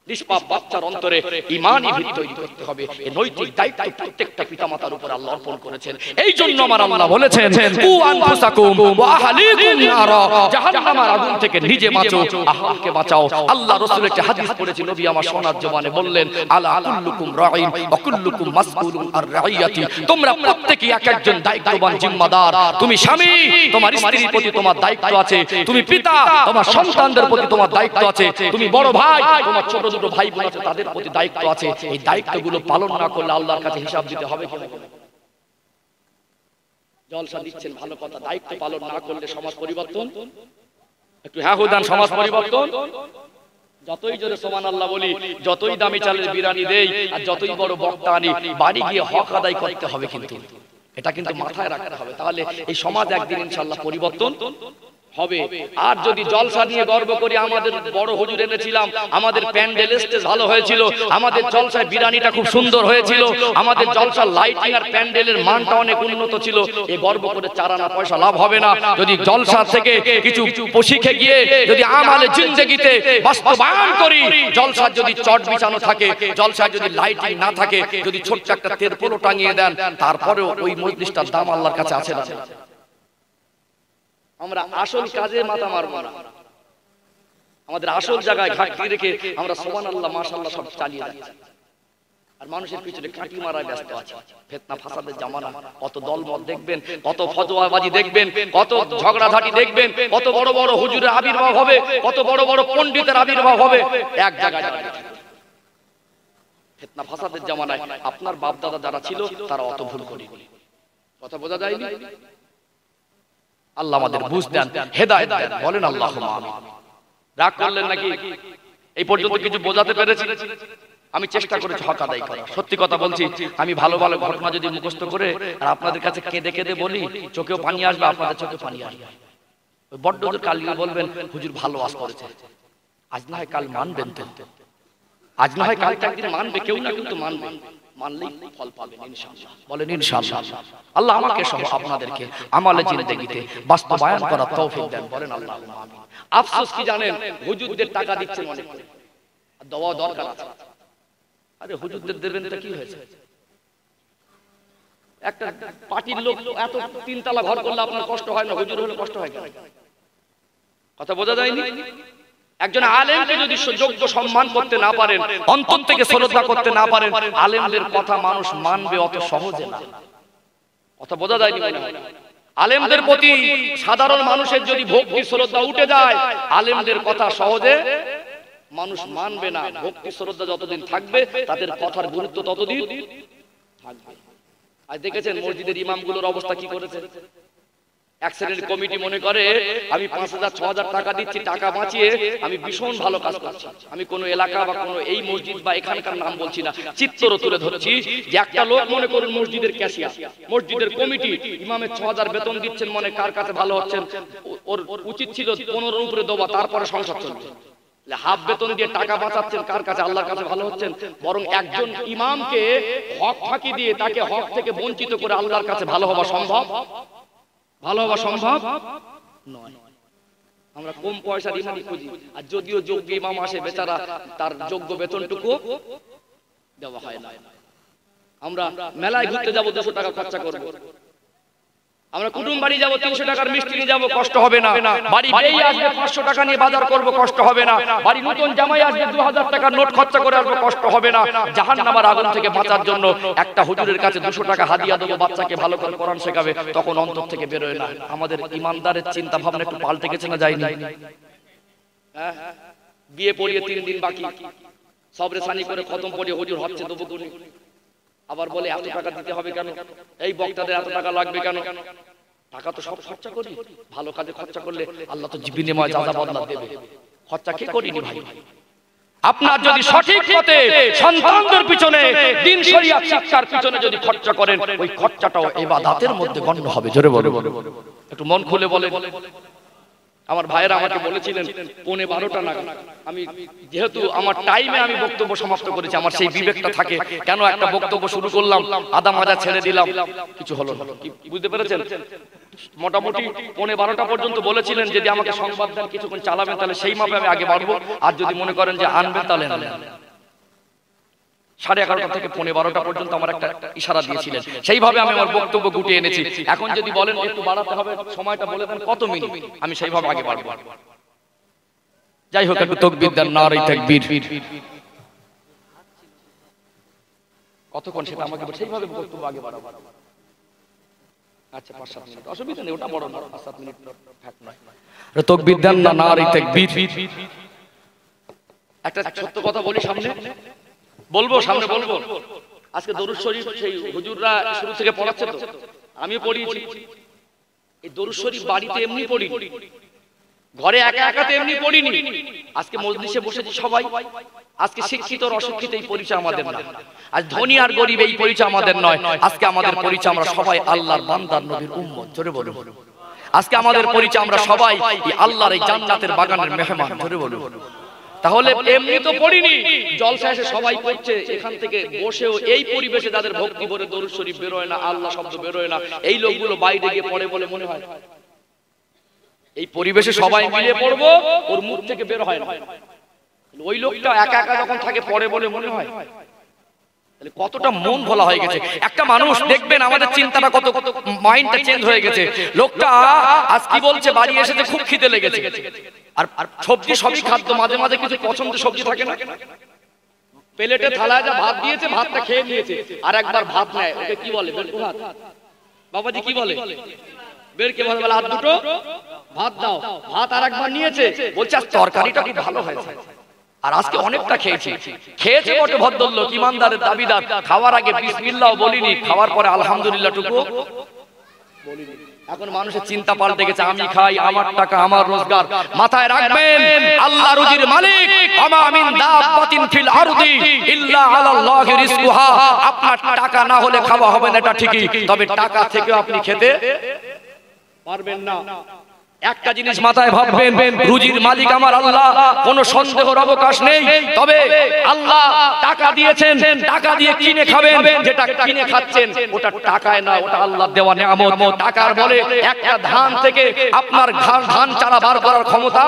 নিষ্পাপ বাচ্চার অন্তরে ঈমানি ভিত তৈরি করতে হবে। এই নৈতিক দায়িত্ব প্রত্যেকটা পিতামাতার উপর আল্লাহ অর্পণ করেছেন। এই জন্য আমার আল্লাহ বলেছেন কু আনফুসাকুম ওয়া আহলিকুম নারা, জাহান্নামের আগুন থেকে নিজে বাঁচো, আহলকে বাঁচাও। আল্লাহ রাসূল একটা হাদিস পড়েছি, নবী আমার সোনার জবানে বললেন আলা কুল্লুকুম রাঈন ওয়া কুল্লুকুম মাসউলুন আর রাইয়াতি, তোমরা প্রত্যেকই এক একজন দায়িত্ববান জিম্মাদার। তুমি স্বামী, তোমার স্ত্রীর প্রতি তোমার দায়িত্ব আছে। তুমি পিতা, তোমার সন্তানদের প্রতি তোমার দায়িত্ব আছে। তুমি বড় ভাই, তোমার ছোট দুটো ভাই বোন আছে, তাদের প্রতি দায়িত্ব আছে। এই দায়িত্বগুলো পালন না করলে আল্লাহর কাছে হিসাব দিতে হবে। জলসা দিচ্ছেন ভালো কথা, দায়িত্ব পালন না করলে সমাজ পরিবর্তন, একটু হ্যাঁ হুদান, সমাজ পরিবর্তন। যতই জোরে সুবহানাল্লাহ বলি, যতই দামি চালের বিরিয়ানি দেই, আর যতই বড় বক্তা আনি, বাড়ি গিয়ে হক আদায় করতে হবে। কিন্তু এটা কিন্তু মাথায় রাখতে হবে, তাহলে এই সমাজ একদিন ইনশাআল্লাহ পরিবর্তন হবে। আর যদি জলসা নিয়ে গর্ব করি, আমাদের বড় হুজুর এনেছিলাম, আমাদের প্যান্ডেল স্টেজ ভালো হয়েছিল, আমাদের জলসায় বিরিয়ানিটা খুব সুন্দর হয়েছিল, আমাদের জলসার লাইটিং আর প্যান্ডেলের মানটা অনেক উন্নত ছিল, এই গর্ব করে 4 আনা পয়সা লাভ হবে না। যদি জলসা থেকে কিছু শিখে গিয়ে যদি আমালে জিন্দেগিতে বাস্তবায়ন করি, জলসার যদি চট বিছানো থাকে, জলসায় যদি লাইটিং না থাকে, যদি ছোট্ট একটা তেরপোলো টাঙিয়ে দেন, তারপরেও ওই মজলিসটার দাম আল্লাহর কাছে আছে না? আমরা আসল কাজে মাথা মারবো না, আমাদের আসল জায়গায় ঘাটতি রেখে আমরা সুবহানাল্লাহ মাশাআল্লাহ সব চালিয়ে যাচ্ছি, আর মানুষের পিছনে কাটি মারায় ব্যস্ত আছে। ফিতনা ফাসাদের জামানা, কত দলমত দেখবেন, কত ফতোয়াবাজি দেখবেন, কত ঝগড়াঝাটি দেখবেন, কত বড় বড় হুজুরের আবির্ভাব হবে, কত বড় বড় পণ্ডিতের আবির্ভাব হবে এক জায়গায়। ফিতনা ফাসাদের জামানায় আপনার বাপ দাদা যারা ছিল তারা অত ভুল করেনি। কথা বোঝা যায়নি? আল্লাহ আমাদের বুঝ দেন, হেদায়েত দেন, বলেন আল্লাহুম্মা আমিন। রাগ করলেন নাকি? এই পর্যন্ত কিছু বোঝাতে পেরেছি? আমি চেষ্টা করেছি হক আদায় করা। সত্যি কথা বলছি, আমি ভালো ভালো ঘটনা যদি মুখস্থ করে আর আপনাদের কাছে কেঁদে কেঁদে বলি, চোখেও পানি আসবে, আপনাদের চোখে পানি আসবে। বড্ড কাল বলবেন হুজুর ভালো ওয়াজ করেছে, আজ না হয় কাল মানবেন তো, আজ না হয় কাল একদিন মানবে, কেউ না কিন্তু মানবে, মানলেই ফল পাবেন ইনশাআল্লাহ। বলেন ইনশাআল্লাহ। আল্লাহ আমাকে সহ আপনাদেরকে আমালে জিন্দেগিতে বাস্তবায়ন করার তৌফিক দেন। বলেন আল্লাহুম্মা আমিন। আফসোস কি জানেন, হুজুরদের টাকা দিচ্ছেন অনেক করে, আর দেওয়া দরকার আছে। আরে হুজুরদের দেবেন তো কি হয়েছে? একটা পার্টির লোক এত তিনতলা ঘর করলে আপনার কষ্ট হয় না, হুজুর হলে কষ্ট হয় কেন? কথা বোঝা যায়নি? একজন আলেমকে যদি যোগ্য সম্মান করতে না পারেন, অন্তর থেকে শ্রদ্ধা করতে না পারেন, আলেমদের কথা মানুষ মানবে অত সহজে না। কথা বোঝা যায়নি? আলেমদের প্রতি সাধারণ মানুষের যদি ভক্তি শ্রদ্ধা উঠে যায়, আলেমদের কথা সহজে মানুষ মানবে না। ভক্তি শ্রদ্ধা যতদিন থাকবে, তাদের কথার গুরুত্ব ততদিন থাকবে। আজ দেখেছেন মসজিদের ইমামগুলোর অবস্থা কি করেছে? এক শ্রেণীর কমিটি মনে করে আমি ৫,০০০-৬,০০০ টাকা দিচ্ছি, টাকা বাঁচিয়ে আমি ভীষণ ভালো কাজ করছি। আমি কোন এলাকা বা কোন এই মসজিদ বা এখানকার নাম বলছি না, চিত্র তুলে ধরছি যে একটা লোক মনে করুন মসজিদের ক্যাশিয়ার, মসজিদের কমিটি, ইমামের ৬,০০০ বেতন দিচ্ছেন, মনে কার কাছে ভালো হচ্ছেন? ওর উচিত ছিল ১৫ উপরে দেওয়া, তারপরে সংসার চলবে। হাফ বেতন দিয়ে টাকা বাঁচাচ্ছেন, কার কাছে? আল্লাহর কাছে ভালো হচ্ছেন। বরং একজন ইমামকে হক ফাঁকি দিয়ে তাকে হক থেকে বঞ্চিত করে আল্লাহর কাছে ভালো হওয়া সম্ভব? ভালো হওয়া সম্ভব নয়। আমরা কম পয়সার ইমাম খুঁজি, আর যদিও যোগ্য ইমাম আসে, বেচারা তার যোগ্য বেতনটুকু দেওয়া হয় না। আমরা মেলায় ঘুরতে যাব, 200 টাকা খরচা করব। আমরা কুটুম বাড়ি যাব, 300 টাকার মিষ্টি নিয়ে যাব, কষ্ট হবে না। বাড়ি বেই আসবে, 500 টাকা নিয়ে বাজার করব, কষ্ট হবে না। বাড়ি নতুন জামাই আসবে, 2000 টাকার নোট খরচা করে আসবে, কষ্ট হবে না। জাহান্নামের আগুন থেকে বাঁচার জন্য একটা হুজুরের কাছে 200 টাকা হাদিয়া দেবো, বাচ্চাকে ভালো করে কোরআন শেখাবে, তখন অন্তর থেকে বেরোয় না। আমাদের ইমানদারের চিন্তা ভাবনা একটু পাল্টে গেছে না যায়নি? হ্যাঁ, বিয়ে পড়িয়ে 3 দিন বাকি, সবরে সানি করে খতম পড়িয়ে হুজুর হচ্ছে দেবো গুনি, আবার বলে এত টাকা দিতে হবে কেন? এই বক্তাদের এত টাকা লাগবে কেন? টাকা তো সব খরচা করি, ভালো কাজে খরচা করলে আল্লাহ তো বিনিময়ে যা যা বদলা দেবে। খরচা কে করিনি ভাই? আপনার যদি সঠিক পথে সন্তানদের পিছনে, দ্বীন শরিয়াত শিক্ষার পিছনে যদি খরচা করেন, ওই খরচাটাও ইবাদতের মধ্যে গণ্য হবে। জোরে বলো, একটু মন খুলে বলে। আমার ভাইয়েরা আমাকে বলেছিলেন 11:30 নাগাদ, আমি যেহেতু আমার টাইমে আমি বক্তব্য সমাপ্ত করেছি, আমার সেই বিবেকটা থাকে, কেন একটা বক্তব্য শুরু করলাম, আধা মাজা ছেড়ে দিলাম, কিছু হলো না। কি বুঝতে পেরেছেন? মোটামুটি 11:30 পর্যন্ত বলেছিলেন যদি আমাকে সংবাদ দেন কিছুক্ষণ চালাবেন, তাহলে সেই মাপে আমি আগে বাড়বো, আর যদি মনে করেন যে আনবেন তাহলে আনবেন। 11:30 থেকে 11:15 পর্যন্ত আমার একটা ইশারা দিয়েছিলেন, সেইভাবে আমি আমার বক্তব্য গুটিয়ে এনেছি। এখন যদি বলেন একটু বাড়াতে হবে, সময়টা বলে দেন কত মিনিট, আমি সেইভাবে আগে বাড়বো। যাই হোক, একটু তাকবীর দেন, নারে তাকবীর। কতক্ষণ সেটা আমাকে সেইভাবে বক্তব্য আগে বাড়াবো। আচ্ছা, 5-7 মিনিট অসুবিধা নেই, ওটা বড় না, 5-7 মিনিট থাক নয়। তাকবীর দেন না, নারে তাকবীর। একটা সত্য কথা বলি, সামনে বলবো, সামনে বলবো। আজকে দরুদ শরীফ সেই হুজুররা শুরু থেকে পড়াচ্ছে, তো আমিও পড়িয়েছি। এই দরুদ শরীফ বাড়িতে এমনি পড়ি, ঘরে একা একাতে এমনি পড়িনি। আজকে মজলিসে বসেছি সবাই। আজকে শিক্ষিত আর অশিক্ষিত এই পরিচয় আমাদের না, আজ ধনী আর গরিব এই পরিচয় আমাদের নয়। আজকে আমাদের পরিচয় আমরা সবাই আল্লাহর বান্দার নবীর উম্মত। জোরে বলো। আজকে আমাদের পরিচয় আমরা সবাই আল্লাহর এই জান্নাতের বাগানের মেহমান। জোরে বলো। তাহলে এমনি তো পড়িনি, জলসা এসে সবাই পড়ছে, এখান থেকে বসেও এই পরিবেশে যাদের ভক্তি ভরে দরুদ শরীফ বেরোয় না, আল্লাহ শব্দ বেরোয় না, এই লোকগুলো বাইরে গিয়ে পড়ে বলে মনে হয়। এই পরিবেশে সবাই মিলে পড়বো, ওর মুখ থেকে বের হয় না। ওই লোকটা একা একা যখন থাকে পড়ে বলে মনে হয়। তাহলে কতটা মন ভোলা হয়ে গেছে একটা মানুষ। দেখবেন আমাদের চিন্তাটা কত, মাইন্ডটা চেঞ্জ হয়ে গেছে। লোকটা আজ কি বলছে, বাড়ি এসেছে খুব খিদে লেগেছে, আর সবজি সবই খাদ্য, মাঝে মাঝে কিছু পছন্দের সবজি থাকে না, প্লেটে থালায় যা ভাত দিয়েছে, ভাতটা খেয়ে নিয়েছে, আর একবার ভাত নেয়, ওকে কি বলে? বেরকু ভাত। বাবাজি কি বলে? বেরকে ভাত বলে, আর দুটো ভাত দাও। ভাত আর একবার নিয়েছে, বলছে আজ তরকারিটা খুব ভালো হয়েছে, আর আজকে অনেকটা খেয়েছি। খেয়েছে বটে ভদ্রলোক, ইমানদারের দাবিদার, খাওয়ার আগে বিসমিল্লাহ বলিনি, খাওয়ার পরে আলহামদুলিল্লাহ টুকু বলিনি। এখন মানুষের চিন্তা পাল্টে গেছে, আমি খাই, আমার টাকা, আমার রোজগার। মাথায় রাখবেন, আল্লাহ রুজির মালিক। আমা মিন দাব্বাতিন ফিল আরদি ইল্লা আলাল্লাহি রিজকুহা। আপনার টাকা না হলে খাওয়া হবে না, এটা ঠিকই, তবে টাকা থেকে আপনি খেতে পারবেন না। একটা জিনিস মাথায় ভাববেন, রুজির মালিক আমার আল্লাহ, কোনো সন্দেহের অবকাশ নেই। তবে আল্লাহ টাকা দিয়েছেন, টাকা দিয়ে কিনে খাবেন, যেটা কিনে খাচ্ছেন ওটা টাকায় না, ওটা আল্লাহ দেওয়া নিয়ামত। টাকার বলে একটা ধান থেকে আপনার ধান চারা বার করার ক্ষমতা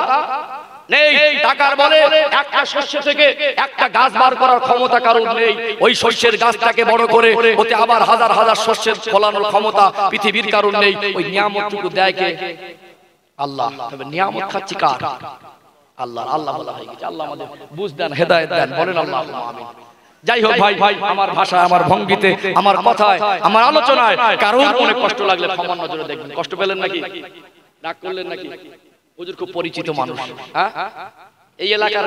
নেই। টাকার বলে একটা শস্য থেকে একটা গাছ বার করার ক্ষমতা কারোর নেই। ওই শস্যের গাছটাকে বড় করে ওতে আবার হাজার হাজার শস্যের ফলানোর ক্ষমতা পৃথিবীর কারোর নেই। ওই নিয়ামতটুকু দেয় কে? আল্লাহ। তবে নিয়ামত খাচ্ছি কার? আল্লাহ। আল্লাহ বলা হয়ে গেছে। আল্লাহ আমাদের বুঝ দেন, হেদায়েত দেন, বলেন আল্লাহ আমিন। যাই হোক ভাই, আমার ভাষায়, আমার ভঙ্গিতে, আমার কথায়, আমার আলোচনায় কারোর মনে কষ্ট লাগলে ক্ষমার নজরে দেখবেন। কষ্ট পেলেন নাকি? রাগ করলেন নাকি? হুজুর খুব পরিচিত মানুষ, হ্যাঁ, এই এলাকার